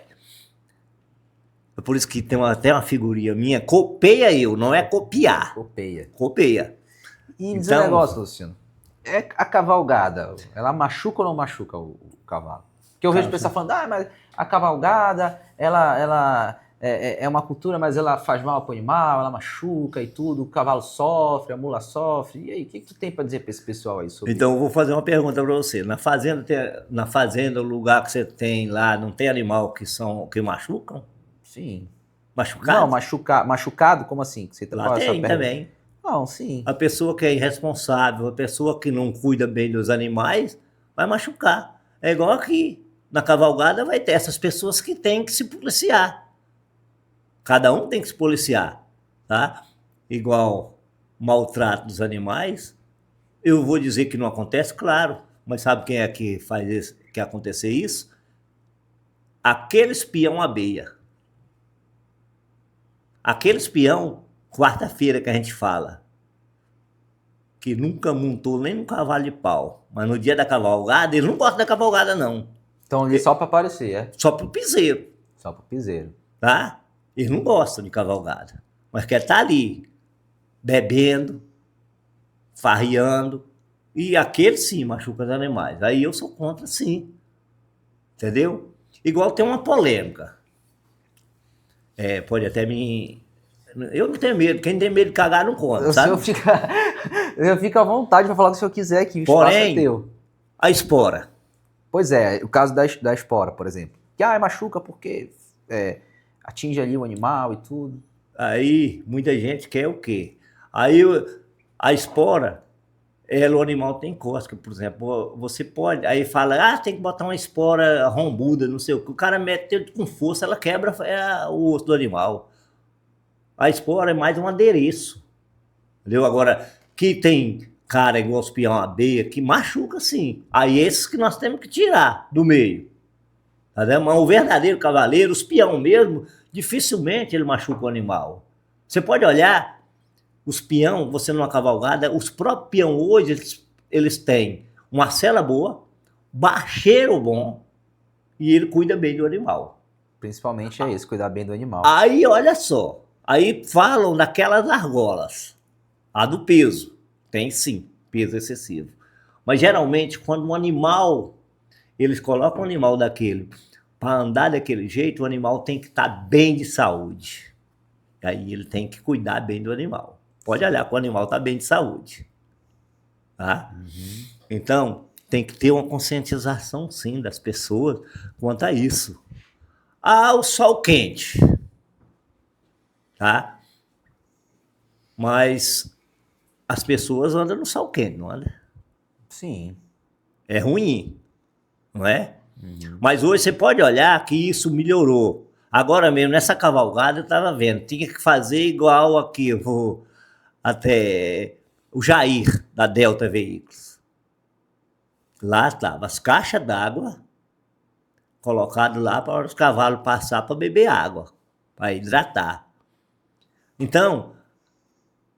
É por isso que tem até uma figurinha minha, copeia eu, não é copiar. Copeia. E diz um negócio, Luciano. A cavalgada, ela machuca ou não machuca o cavalo? Porque eu vejo o pessoal falando, mas a cavalgada, ela é uma cultura, mas ela faz mal pro animal, ela machuca e tudo, o cavalo sofre, a mula sofre. E aí, o que tu tem para dizer para esse pessoal aí sobre Então, eu vou fazer uma pergunta para você. Na fazenda, o lugar que você tem lá, não tem animal que machucam? Sim. Machucado? Não, machucado, como assim? Você lá tem também. Não, sim. A pessoa que é irresponsável, a pessoa que não cuida bem dos animais, vai machucar. É igual aqui. Na cavalgada vai ter essas pessoas que têm que se policiar. Cada um tem que se policiar, tá? Igual maltrato dos animais. Eu vou dizer que não acontece, claro. Mas sabe quem é que faz que acontecer isso? Aquele espião abelha. Aquele espião, quarta-feira que a gente fala, que nunca montou nem no cavalo de pau, mas no dia da cavalgada, ele não gosta da cavalgada, não. Então ele só para aparecer, é? Só pro piseiro. Só pro piseiro. Tá? Eles não gostam de cavalgada, mas quer estar ali, bebendo, farreando, e aquele sim machuca os animais. Aí eu sou contra, sim. Entendeu? Igual tem uma polêmica. Pode até me... Eu não tenho medo. Quem tem medo de cagar não conta, sabe? Eu fico à vontade para falar o que o senhor quiser, que o espaço é teu. A espora. Pois é, o caso da espora, por exemplo. Que machuca porque atinge ali o animal e tudo. Aí muita gente quer o quê? Aí a espora, o animal tem cosca, por exemplo. Você pode... Aí fala, tem que botar uma espora rombuda, não sei o que. O cara mete com força, ela quebra o osso do animal. A espora é mais um adereço. Entendeu? Agora, que tem cara igual os peão abelha, que machuca sim. Aí esses que nós temos que tirar do meio. Tá vendo? Mas o verdadeiro cavaleiro, os peão mesmo, dificilmente ele machuca o animal. Você pode olhar, os peão, você numa cavalgada, os próprios peão hoje, eles têm uma sela boa, barcheiro bom, e ele cuida bem do animal. Principalmente é isso, cuidar bem do animal. Aí, olha só, aí falam daquelas argolas, a do peso, tem sim, peso excessivo. Mas geralmente, quando um animal, eles colocam um animal daquele para andar daquele jeito, o animal tem que estar bem de saúde. Aí ele tem que cuidar bem do animal. Pode olhar que o animal está bem de saúde. Tá? Uhum. Então, tem que ter uma conscientização, sim, das pessoas quanto a isso. Ah, o sol quente. Tá? Mas as pessoas andam no sol quente, não anda? Sim. É ruim, não é? Uhum. Mas hoje você pode olhar que isso melhorou. Agora mesmo, nessa cavalgada, eu estava vendo, tinha que fazer igual aqui, eu vou até o Jair, da Delta Veículos. Lá estavam as caixas d'água colocadas lá para os cavalos passar para beber água, para hidratar. Então,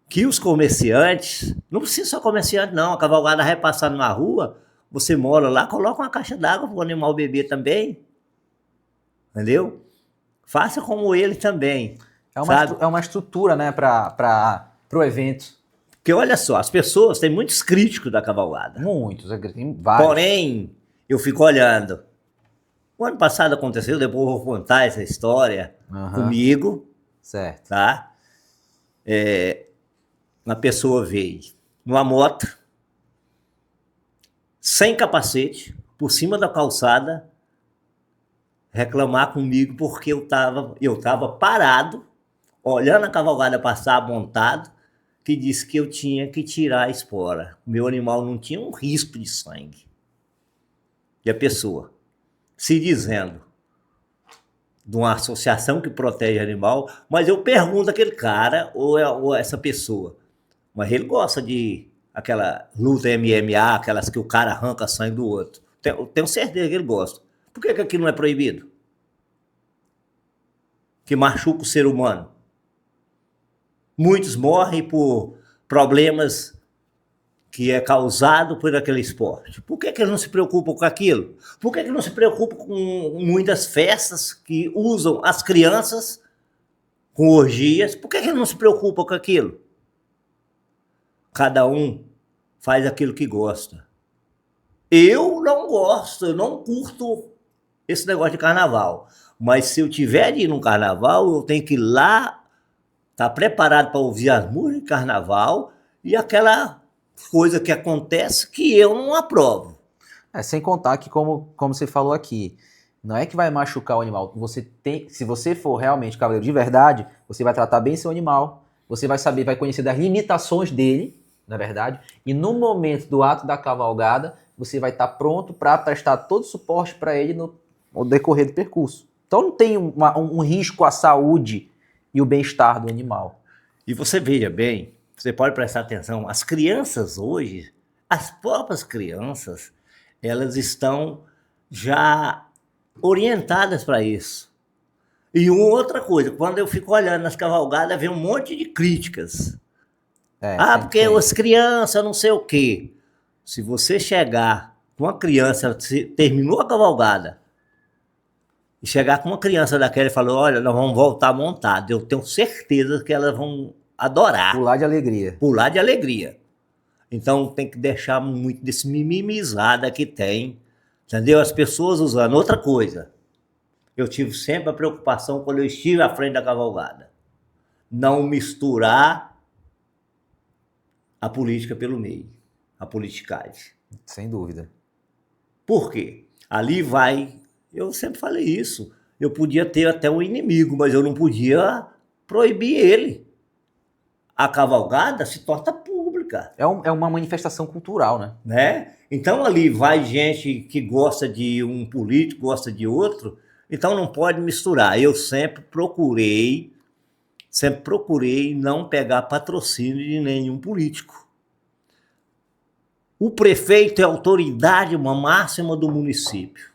que os comerciantes, não precisa só comerciante não, a cavalgada vai passar numa rua, você mora lá, coloca uma caixa d'água para o animal beber também, entendeu? Faça como ele também. É uma estrutura, né, para o evento. Porque olha só, as pessoas têm muitos críticos da cavalgada. Muitos, tem vários. Porém, eu fico olhando. O ano passado aconteceu, depois eu vou contar essa história comigo. Certo. Tá? Uma pessoa veio numa moto, sem capacete, por cima da calçada, reclamar comigo porque eu tava parado, olhando a cavalgada passar montado, que disse que eu tinha que tirar a espora. O meu animal não tinha um risco de sangue. E a pessoa se dizendo de uma associação que protege animal, mas eu pergunto àquele cara ou essa pessoa, mas ele gosta de aquela luta MMA, aquelas que o cara arranca sangue do outro. Tenho certeza que ele gosta. Por que aquilo não é proibido? Que machuca o ser humano. Muitos morrem por problemas que é causado por aquele esporte. Por que eles não se preocupam com aquilo? Por que não se preocupam com muitas festas que usam as crianças com orgias? Por que eles não se preocupam com aquilo? Cada um faz aquilo que gosta. Eu não gosto, eu não curto esse negócio de carnaval. Mas se eu tiver de ir num carnaval, eu tenho que ir lá, estar preparado para ouvir as músicas de carnaval e aquela coisa que acontece que eu não aprovo. Sem contar que, como você falou aqui, não é que vai machucar o animal. Se você for realmente cavaleiro de verdade, você vai tratar bem seu animal, você vai saber, vai conhecer das limitações dele, na verdade, e no momento do ato da cavalgada, você vai estar pronto para prestar todo o suporte para ele no decorrer do percurso. Então não tem um risco à saúde e o bem-estar do animal. E você veja bem, você pode prestar atenção, as crianças hoje, as próprias crianças, elas estão já orientadas para isso. E uma outra coisa, quando eu fico olhando nas cavalgadas, vem um monte de críticas. Porque as crianças não sei o quê. Se você chegar com uma criança, terminou a cavalgada, e chegar com uma criança daquela e falar, olha, nós vamos voltar montado, eu tenho certeza que elas vão adorar. Pular de alegria. Pular de alegria. Então tem que deixar muito desse mimimizada que tem, entendeu? As pessoas usando. Outra coisa, eu tive sempre a preocupação quando eu estive à frente da cavalgada. Não misturar a política pelo meio, a politicagem. Sem dúvida. Por quê? Ali vai, eu sempre falei isso, eu podia ter até um inimigo, mas eu não podia proibir ele. A cavalgada se torna pública. É uma manifestação cultural, né? Então ali vai gente que gosta de um político, gosta de outro, então não pode misturar. Eu sempre procurei não pegar patrocínio de nenhum político. O prefeito é a autoridade máxima do município.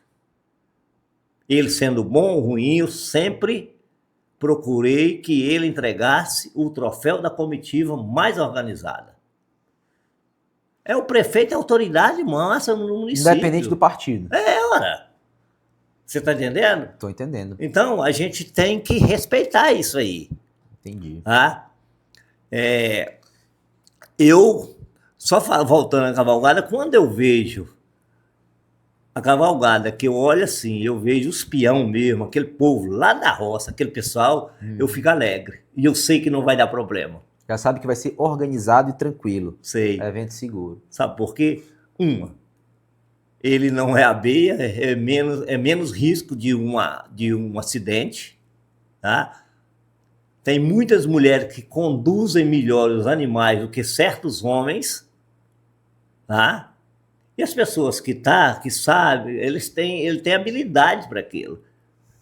Ele sendo bom ou ruim, eu sempre procurei que ele entregasse o troféu da comitiva mais organizada. É o prefeito, é a autoridade máxima no município. Independente do partido. Ora, você está entendendo? Tô entendendo. Então, a gente tem que respeitar isso aí. Entendi. Tá? Eu, só voltando à cavalgada, quando eu vejo a cavalgada, que eu olho assim, eu vejo os peão mesmo, aquele povo lá da roça, aquele pessoal, eu fico alegre. E eu sei que não vai dar problema. Já sabe que vai ser organizado e tranquilo. Sei. Evento seguro. Sabe por quê? Ele não é abeia, é menos risco de um acidente, tá? Tem muitas mulheres que conduzem melhor os animais do que certos homens, tá? E as pessoas que sabem, ele tem habilidade para aquilo.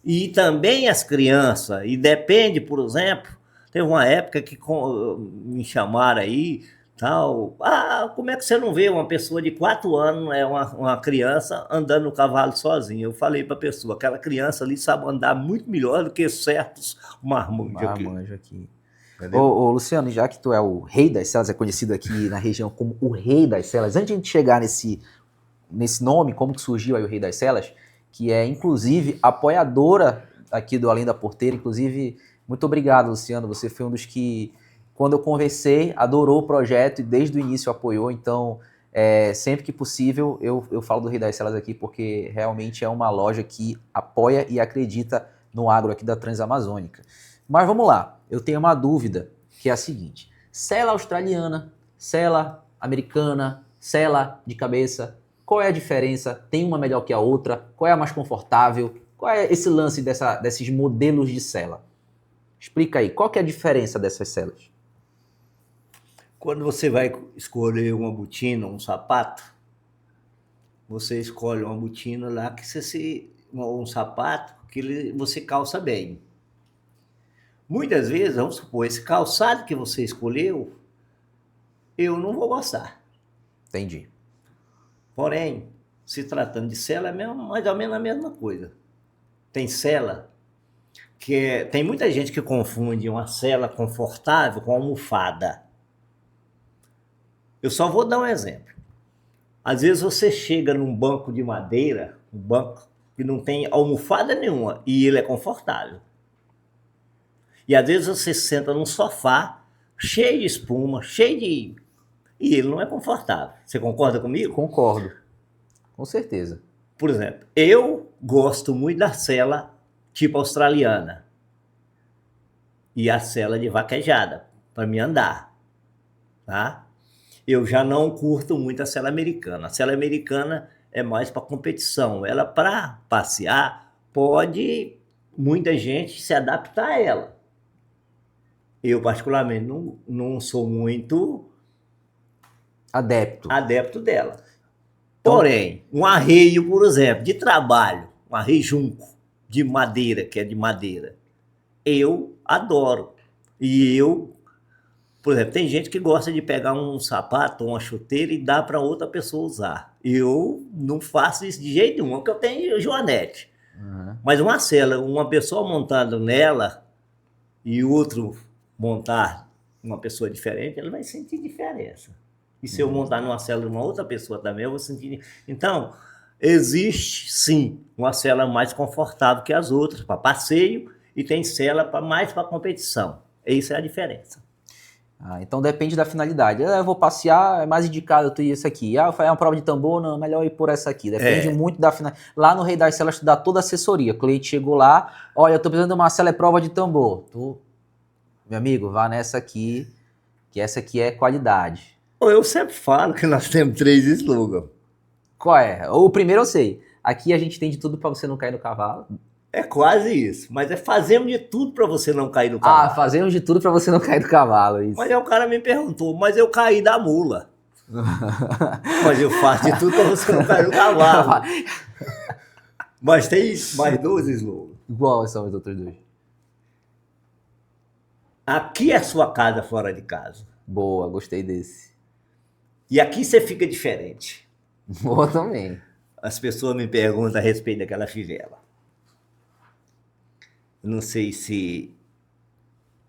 E também as crianças, e depende, por exemplo, teve uma época que me chamaram aí, tal, como é que você não vê uma pessoa de 4 anos, uma criança, andando no cavalo sozinha? Eu falei para a pessoa, aquela criança ali sabe andar muito melhor do que certos marmanjos aqui. Ô, Luciano, já que tu é o rei das celas, é conhecido aqui na região como o rei das celas, antes de a gente chegar nesse nome, como que surgiu aí o rei das celas, que é inclusive apoiadora aqui do Além da Porteira, inclusive, muito obrigado, Luciano, você foi um dos que, quando eu conversei, adorou o projeto e desde o início apoiou, então, sempre que possível, eu falo do Rei das Celas aqui, porque realmente é uma loja que apoia e acredita no agro aqui da Transamazônica. Mas vamos lá, eu tenho uma dúvida, que é a seguinte, cela australiana, cela americana, cela de cabeça, qual é a diferença? Tem uma melhor que a outra? Qual é a mais confortável? Qual é esse lance desses modelos de cela? Explica aí, qual que é a diferença dessas celas? Quando você vai escolher uma botina, um sapato, você escolhe uma botina lá um sapato que você calça bem. Muitas vezes, vamos supor, esse calçado que você escolheu, eu não vou gostar. Entendi. Porém, se tratando de cela, é mais ou menos a mesma coisa. Tem cela tem muita gente que confunde uma cela confortável com almofada. Eu só vou dar um exemplo. Às vezes você chega num banco de madeira, um banco que não tem almofada nenhuma, e ele é confortável. E às vezes você senta num sofá cheio de espuma, e ele não é confortável. Você concorda comigo? Concordo, com certeza. Por exemplo, eu gosto muito da cela tipo australiana e a cela de vaquejada, para me andar, tá? Eu já não curto muito a cela americana. A cela americana é mais para competição. Ela, para passear, muita gente se adaptar a ela. Eu, particularmente, não sou muito adepto dela. Porém, um arreio, por exemplo, de trabalho, um arreio junco, de madeira, que é de madeira, eu adoro. E por exemplo, tem gente que gosta de pegar um sapato, uma chuteira e dar para outra pessoa usar. Eu não faço isso de jeito nenhum, porque eu tenho joanete. Uhum. Mas uma cela, uma pessoa montada nela e outro montar uma pessoa diferente, ela vai sentir diferença. E se eu montar numa cela de uma outra pessoa também, eu vou sentir... Então, existe, sim, uma cela mais confortável que as outras, para passeio, e tem cela mais para competição. Essa é a diferença. Então depende da finalidade. Eu vou passear, é mais indicado tu ir esse aqui. É uma prova de tambor, não, melhor ir por essa aqui. Depende muito da finalidade. Lá no Rei das Celas tu dá toda a assessoria. O cliente chegou lá, olha, eu tô precisando de uma cela, é prova de tambor. Meu amigo, vá nessa aqui, que essa aqui é qualidade. Eu sempre falo que nós temos 3 slogans. Qual é? O primeiro eu sei. Aqui a gente tem de tudo para você não cair no cavalo. É quase isso, mas fazemos de tudo para você não cair do cavalo. Fazemos de tudo para você não cair do cavalo, isso. Mas aí o cara me perguntou, mas eu caí da mula. Mas eu faço de tudo para você não cair do cavalo. Mas tem mais 2 slogans. Quais são os outros 2? Aqui é sua casa fora de casa. Boa, gostei desse. E aqui você fica diferente. Boa também. As pessoas me perguntam a respeito daquela fivela. Não sei se...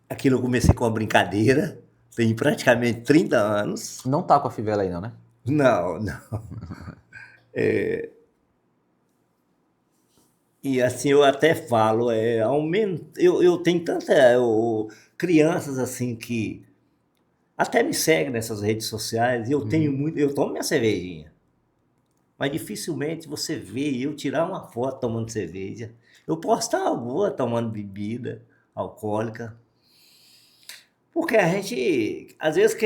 Aquilo eu comecei com uma brincadeira, tem praticamente 30 anos. Não tá com a fivela aí não, né? Não, não. E assim, eu até falo, eu tenho crianças assim que até me seguem nessas redes sociais, e eu tomo minha cervejinha. Mas dificilmente você vê eu tirar uma foto tomando cerveja. Eu posto alguma tomando bebida alcoólica. Porque a gente, às vezes,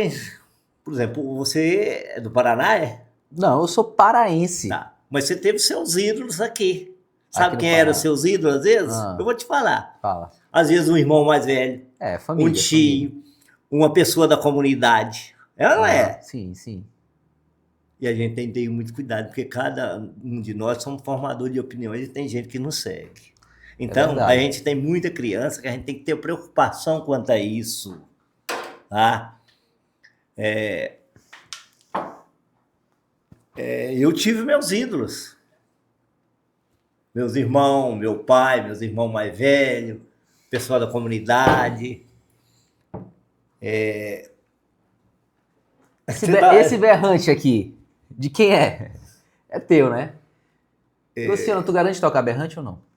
por exemplo, você é do Paraná, é? Não, eu sou paraense. Tá. Mas você teve seus ídolos aqui. Aqui Sabe no quem Pará. eram seus ídolos, às vezes? Ah. Eu vou te falar. Fala. Às vezes um irmão mais velho, Família. um tio, uma pessoa da comunidade. Ela não é? Sim, sim. E a gente tem que ter muito cuidado, porque cada um de nós somos formadores de opiniões e tem gente que nos segue. Então, a gente tem muita criança que a gente tem que ter preocupação quanto a isso. Tá? Eu tive meus ídolos. Meus irmãos, meu pai, meus irmãos mais velhos, pessoal da comunidade. Esse berrante aqui, de quem é? É teu, né? Luciano, tu garante tocar berrante ou não?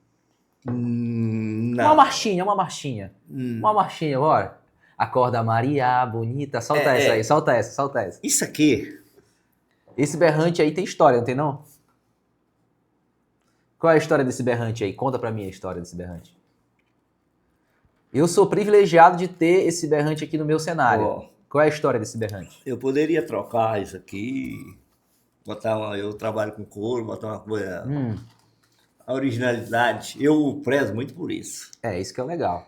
Não. Uma marchinha. Uma marchinha, bora. Acorda Maria, bonita. Solta essa aí, solta essa. Isso aqui. Esse berrante aí tem história, não tem não? Qual é a história desse berrante aí? Conta pra mim a história desse berrante. Eu sou privilegiado de ter esse berrante aqui no meu cenário. Qual é a história desse berrante? Eu poderia trocar isso aqui, eu trabalho com couro, botar uma coisa... A originalidade, eu prezo muito por isso. Isso que é legal.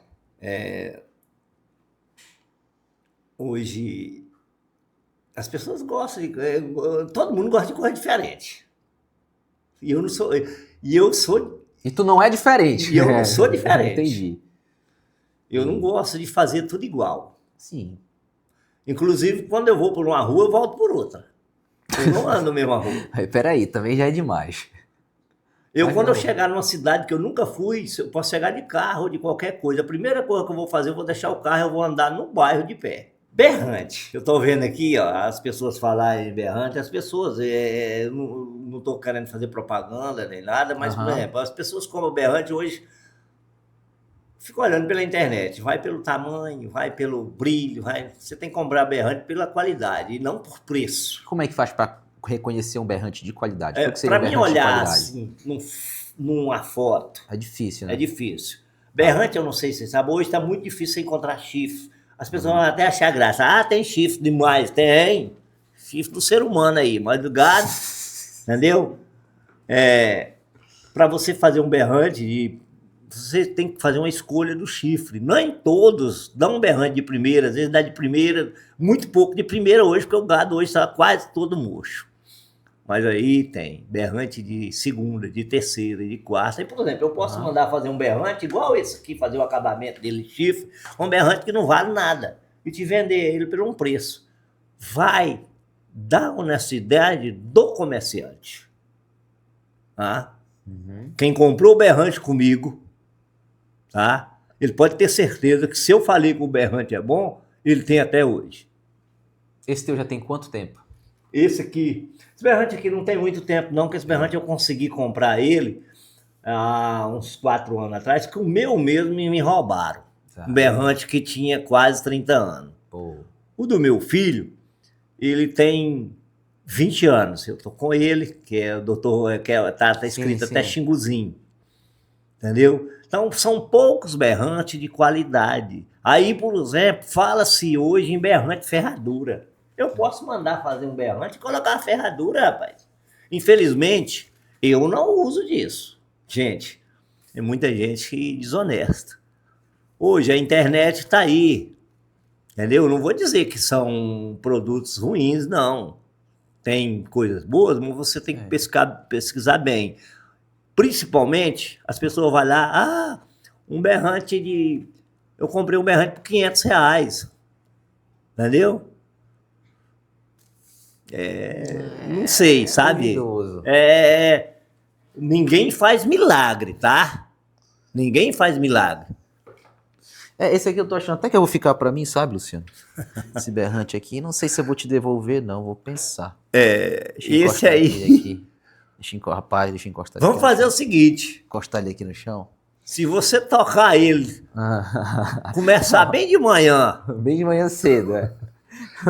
Hoje, as pessoas gostam todo mundo gosta de coisa diferente. E eu não sou... E tu não é diferente. E eu não sou diferente. Entendi. Eu não gosto de fazer tudo igual. Sim. Inclusive, quando eu vou por uma rua, eu volto por outra. Eu não ando na mesma rua. Peraí, também já é demais. Quando eu chegar numa cidade que eu nunca fui, eu posso chegar de carro ou de qualquer coisa. A primeira coisa que eu vou fazer, eu vou deixar o carro, eu vou andar no bairro de pé. Berrante. Eu tô vendo aqui, ó, as pessoas falarem berrante, as pessoas, não tô querendo fazer propaganda nem nada, mas, por exemplo, as pessoas como berrante hoje ficam olhando pela internet, vai pelo tamanho, vai pelo brilho, você tem que comprar berrante pela qualidade e não por preço. Como é que faz para reconhecer um berrante de qualidade? Para mim olhar assim, numa foto... É difícil, né? É difícil. Berrante, eu não sei se você sabe, hoje está muito difícil você encontrar chifre. As pessoas vão até achar graça. Tem chifre demais. Tem. Chifre do ser humano aí, mas do gado, entendeu? Para você fazer um berrante, você tem que fazer uma escolha do chifre. Nem todos dão um berrante de primeira, às vezes dá de primeira, muito pouco de primeira hoje, porque o gado hoje está quase todo murcho. Mas aí tem berrante de segunda, de terceira, de quarta. E, por exemplo, eu posso mandar fazer um berrante igual esse aqui, fazer o acabamento dele de chifre, um berrante que não vale nada, e te vender ele por um preço. Vai da honestidade do comerciante. Tá? Quem comprou o berrante comigo, tá? Ele pode ter certeza que se eu falei que o berrante é bom, ele tem até hoje. Esse teu já tem quanto tempo? Esse berrante aqui não tem muito tempo não, porque esse berrante eu consegui comprar ele há uns 4 anos atrás, que o meu mesmo me roubaram. Um berrante que tinha quase 30 anos. O do meu filho, ele tem 20 anos. Eu tô com ele, que é o doutor, tá escrito até Xinguzinho. Entendeu? Então, são poucos berrantes de qualidade. Aí, por exemplo, fala-se hoje em berrante ferradura. Eu posso mandar fazer um berrante e colocar a ferradura, rapaz. Infelizmente, eu não uso disso. Gente, tem muita gente desonesta. Hoje a internet está aí, entendeu? Eu não vou dizer que são produtos ruins, não. Tem coisas boas, mas você tem que pesquisar bem. Principalmente, as pessoas vão lá, um berrante de... Eu comprei um berrante por R$500, entendeu? Não sei, sabe? Ninguém faz milagre, tá? Ninguém faz milagre. Esse aqui eu tô achando até que eu vou ficar pra mim, sabe, Luciano? Esse berrante aqui. Não sei se eu vou te devolver, não. Vou pensar. Deixa eu Esse encostar aí. ele aqui. Rapaz, deixa eu encostar ele aqui Vamos no fazer chão. o seguinte: Encostar ele aqui no chão. se você tocar ele, começar bem de manhã, Bem de manhã cedo, é.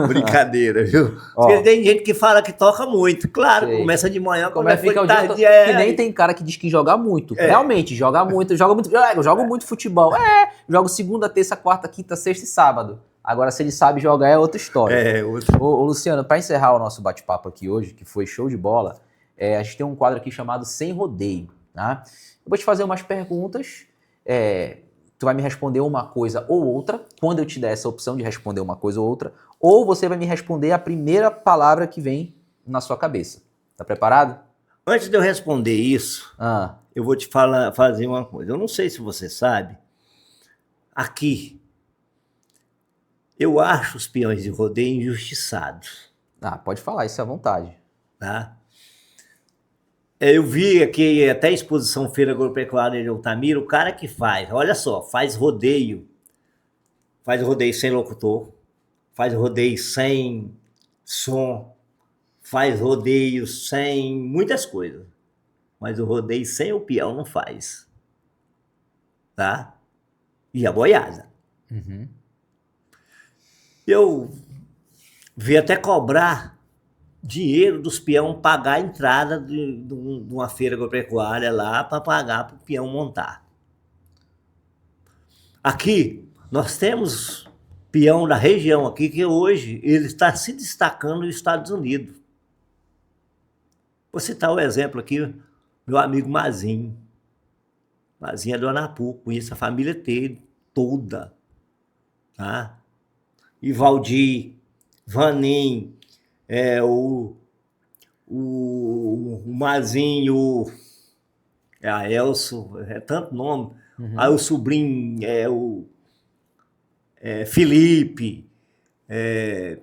brincadeira, viu? Porque Ó, tem gente que fala que toca muito. Claro, sei. começa de manhã, quando Como foi fica o dia tarde, todo. Que nem tem cara que diz que joga muito. Realmente, joga muito. Eu jogo muito futebol. Jogo segunda, terça, quarta, quinta, sexta e sábado. Agora, se ele sabe jogar, é outra história. outro. Ô, Luciano, para encerrar o nosso bate-papo aqui hoje, que foi show de bola, a gente tem um quadro aqui chamado Sem Rodeio, tá? Eu vou te fazer umas perguntas, tu vai me responder uma coisa ou outra, quando eu te der essa opção de responder uma coisa ou outra, ou você vai me responder a primeira palavra que vem na sua cabeça. Tá preparado? Antes de eu responder isso, Ah, eu vou te fazer uma coisa. Eu não sei se você sabe, aqui, eu acho os peões de rodeio injustiçados, pode falar, isso é à vontade. tá? Eu vi aqui até a exposição Feira Agropecuária de Altamira, o cara que faz, olha só, faz rodeio sem locutor, faz rodeio sem som, faz rodeio sem muitas coisas, mas o rodeio sem o peão não faz, tá? E a boiada. Uhum. Eu vi até cobrar dinheiro dos peão pagar a entrada de uma feira agropecuária lá para pagar para o peão montar. Aqui, nós temos peão da região aqui que hoje ele está se destacando nos Estados Unidos. Vou citar o exemplo aqui, meu amigo Mazinho. Mazinho é do Anapu, conheço a família dele toda. Tá? E Valdir, Vanim, o Mazinho, a Elso, é tanto nome. Uhum. Aí o sobrinho Felipe,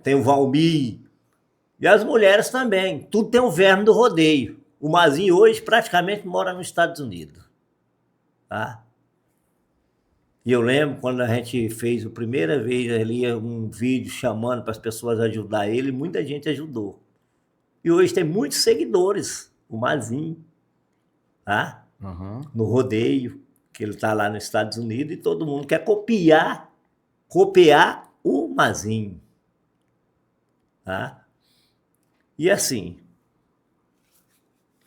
tem o Valmir, e as mulheres também. Tudo tem um verme do rodeio. O Mazinho hoje praticamente mora nos Estados Unidos. Tá? E eu lembro quando a gente fez a primeira vez ali um vídeo chamando para as pessoas ajudar ele, muita gente ajudou. E hoje tem muitos seguidores, o Mazinho, tá? Uhum. No rodeio, que ele está lá nos Estados Unidos, e todo mundo quer copiar o Mazinho. Tá? E assim,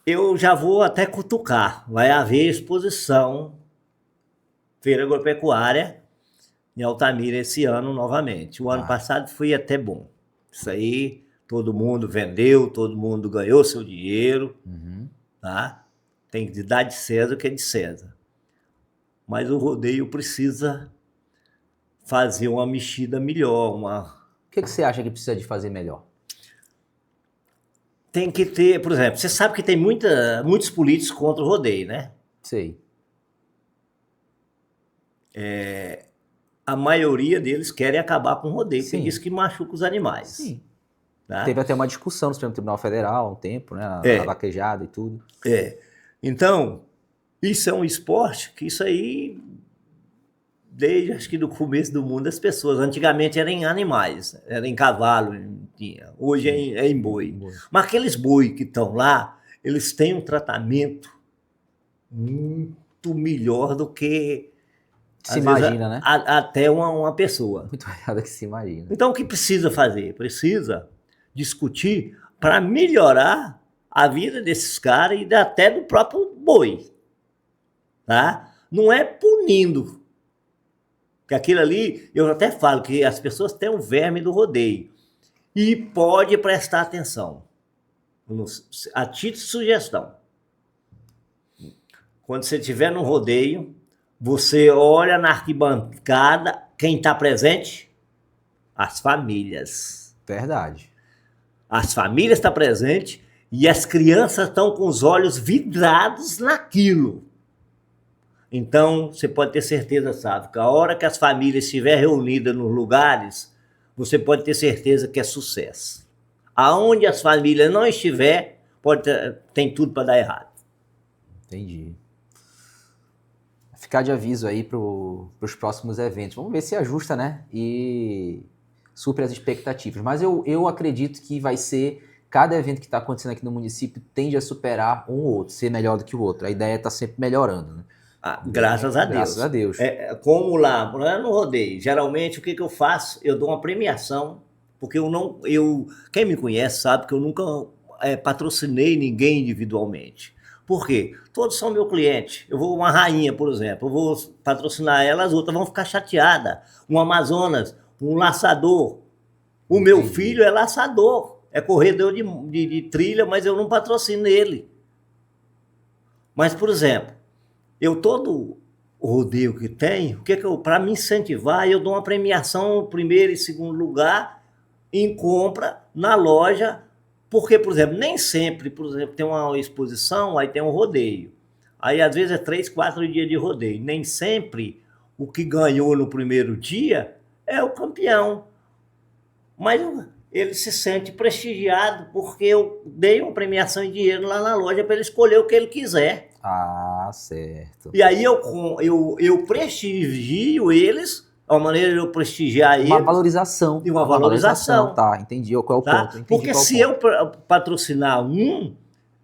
eu já vou até cutucar, vai haver exposição Feira Agropecuária em Altamira esse ano novamente. O ano passado foi até bom. Isso aí, todo mundo vendeu, todo mundo ganhou seu dinheiro. Uhum. Tá? Tem que dar de César o que é de César. Mas o rodeio precisa fazer uma mexida melhor. O que você acha que precisa de fazer melhor? Tem que ter, por exemplo, você sabe que tem muitos políticos contra o rodeio, né? Sei. A maioria deles querem acabar com o rodeio, porque Sim. diz que machuca os animais. Sim. Tá? Teve até uma discussão no Supremo Tribunal Federal há um tempo, né? A vaquejada e tudo. Então, isso é um esporte que isso aí, desde acho que do começo do mundo, as pessoas, antigamente eram em animais, era em cavalo, hoje é em boi. Mas aqueles boi que estão lá, eles têm um tratamento muito melhor do que se imagina, né? Até uma pessoa. Muito melhor do que se imagina. Então, o que precisa fazer? Precisa discutir para melhorar a vida desses caras e até do próprio boi. Tá? Não é punindo. Porque aquilo ali, eu até falo que as pessoas têm um verme do rodeio. E pode prestar atenção. A título de sugestão. Quando você estiver no rodeio, você olha na arquibancada, quem está presente? As famílias. Verdade. As famílias estão presentes e as crianças estão com os olhos vidrados naquilo. Então, você pode ter certeza, sabe, que a hora que as famílias estiverem reunidas nos lugares, você pode ter certeza que é sucesso. Aonde as famílias não estiver, tem tudo para dar errado. Entendi. Ficar de aviso aí para os próximos eventos. Vamos ver se ajusta, né? E supre as expectativas. Mas eu acredito que vai ser... Cada evento que está acontecendo aqui no município tende a superar um ou outro, ser melhor do que o outro. A ideia está sempre melhorando, né? Graças a Deus. Graças a Deus. Como lá no rodeio, geralmente o que eu faço? Eu dou uma premiação, porque quem me conhece sabe que eu nunca patrocinei ninguém individualmente. Por quê? Todos são meu cliente. Eu vou uma rainha, por exemplo, eu vou patrocinar ela, as outras vão ficar chateadas. Um Amazonas, um laçador. O meu filho é laçador, é corredor de trilha, mas eu não patrocino ele. Mas, por exemplo, todo o rodeio que tem, para me incentivar, eu dou uma premiação primeiro e segundo lugar em compra na loja, porque, por exemplo, nem sempre, por exemplo, tem uma exposição, aí tem um rodeio. Aí, às vezes, é 3, 4 dias de rodeio. Nem sempre o que ganhou no primeiro dia é o campeão. Mas ele se sente prestigiado porque eu dei uma premiação em dinheiro lá na loja para ele escolher o que ele quiser. Ah, certo. E aí eu prestigio eles, a maneira de eu prestigiar eles. Uma valorização. E uma valorização. Tá, entendi qual é o ponto. Porque se eu patrocinar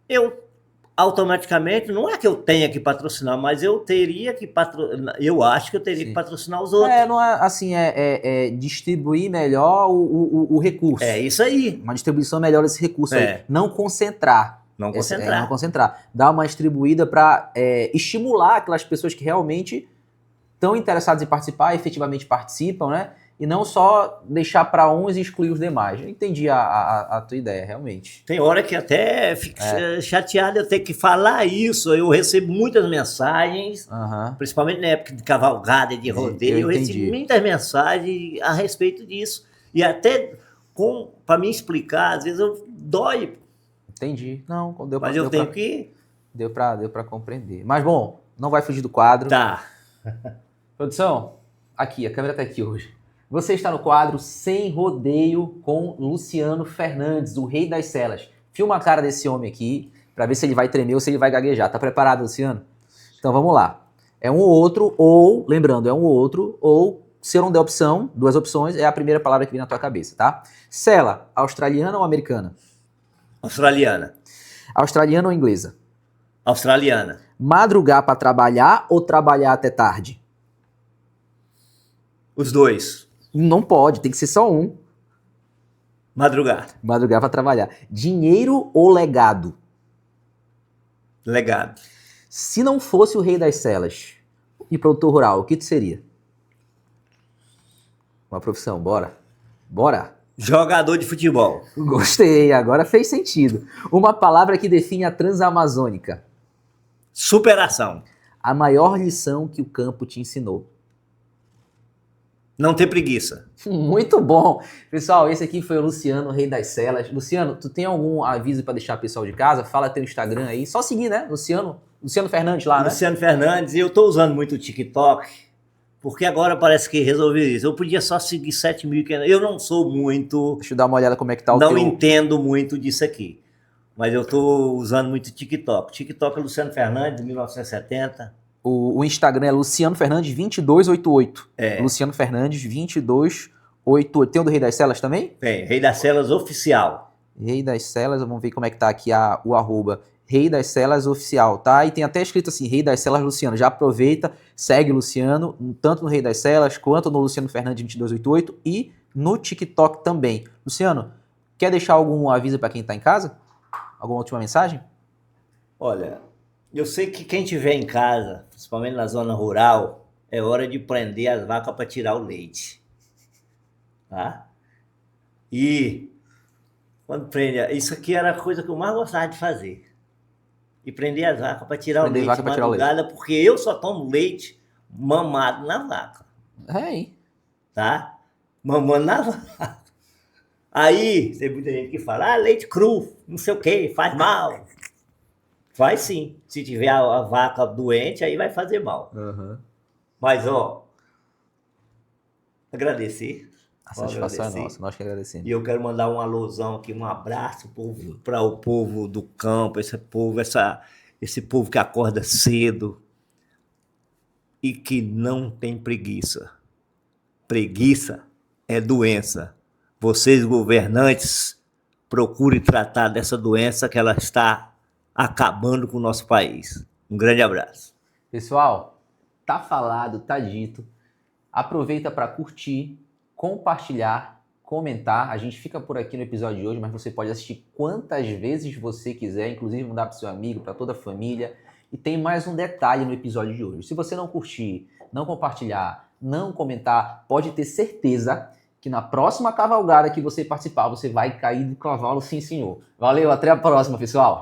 eu automaticamente, não é que eu tenha que patrocinar, mas eu teria que patrocinar, eu acho que eu teria que patrocinar os outros. Não é assim, distribuir melhor o recurso. É isso aí. Uma distribuição melhor desse recurso aí. Não concentrar. Não concentrar. Não concentrar. Dar uma distribuída para estimular aquelas pessoas que realmente estão interessadas em participar, efetivamente participam, né? E não só deixar para uns e excluir os demais. Eu entendi a tua ideia, realmente. Tem hora que até fico chateado eu ter que falar isso. Eu recebo muitas mensagens, principalmente na época de cavalgada e de rodeio. Eu recebo muitas mensagens a respeito disso. E até para me explicar, às vezes eu dói. Entendi. Não, deu pra, mas eu tenho que... Deu para compreender. Mas, bom, não vai fugir do quadro. Tá. Produção, aqui, a câmera tá aqui hoje. Você está no quadro Sem Rodeio com Luciano Fernandes, o rei das celas. Filma a cara desse homem aqui, para ver se ele vai tremer ou se ele vai gaguejar. Tá preparado, Luciano? Então vamos lá. É um ou outro, ou, lembrando, é um ou outro, ou, se eu não der opção, 2 opções, é a primeira palavra que vem na tua cabeça, tá? Cela, australiana ou americana? Australiana. Australiana ou inglesa? Australiana. Madrugar para trabalhar ou trabalhar até tarde? Os dois. Não pode, tem que ser só um. Madrugar. Madrugar para trabalhar. Dinheiro ou legado? Legado. Se não fosse o rei das celas e produtor rural, o que tu seria? Uma profissão, bora? Bora? Jogador de futebol. Gostei, agora fez sentido. Uma palavra que define a Transamazônica. Superação. A maior lição que o campo te ensinou. Não ter preguiça. Muito bom. Pessoal, esse aqui foi o Luciano, rei das celas. Luciano, tu tem algum aviso para deixar o pessoal de casa? Fala teu Instagram aí. Só seguir, né? Luciano Fernandes lá, né? Luciano Fernandes. E eu tô usando muito o TikTok, porque agora parece que resolvi isso. Eu podia só seguir 7.500. Eu não sou muito... Deixa eu dar uma olhada como é que tá o Não entendo muito disso aqui. Mas eu tô usando muito o TikTok. TikTok é Luciano Fernandes, 1970. O Instagram é Luciano Fernandes 2288. É. Luciano Fernandes 2288. Tem o do Rei das Celas também? Tem, Rei das Celas Oficial. Rei das Celas, vamos ver como é que tá aqui o arroba. Rei das Celas Oficial, tá? E tem até escrito assim, Rei das Celas Luciano. Já aproveita, segue o Luciano, tanto no Rei das Celas, quanto no Luciano Fernandes 2288 e no TikTok também. Luciano, quer deixar algum aviso para quem tá em casa? Alguma última mensagem? Olha, eu sei que quem tiver em casa, principalmente na zona rural, é hora de prender as vacas para tirar o leite. Tá? E quando prende, isso aqui era a coisa que eu mais gostava de fazer. E prender as vacas para tirar o leite de madrugada, porque eu só tomo leite mamado na vaca. É, hein? Tá? Mamando na vaca. Aí, tem muita gente que fala, leite cru, não sei o que, faz mal. Faz sim. Se tiver a vaca doente, aí vai fazer mal. Uhum. Mas, agradecer. A satisfação é nossa, nós que agradecemos. E eu quero mandar um alusão aqui, um abraço para o povo do campo, esse povo que acorda cedo. e que não tem preguiça. Preguiça é doença. Vocês, governantes, procurem tratar dessa doença que ela está acabando com o nosso país. Um grande abraço. Pessoal, tá falado, tá dito. Aproveita para curtir, compartilhar, comentar. A gente fica por aqui no episódio de hoje, mas você pode assistir quantas vezes você quiser, inclusive mandar para seu amigo, para toda a família. E tem mais um detalhe no episódio de hoje. Se você não curtir, não compartilhar, não comentar, pode ter certeza que na próxima cavalgada que você participar, você vai cair do cavalo, sim senhor. Valeu, até a próxima, pessoal!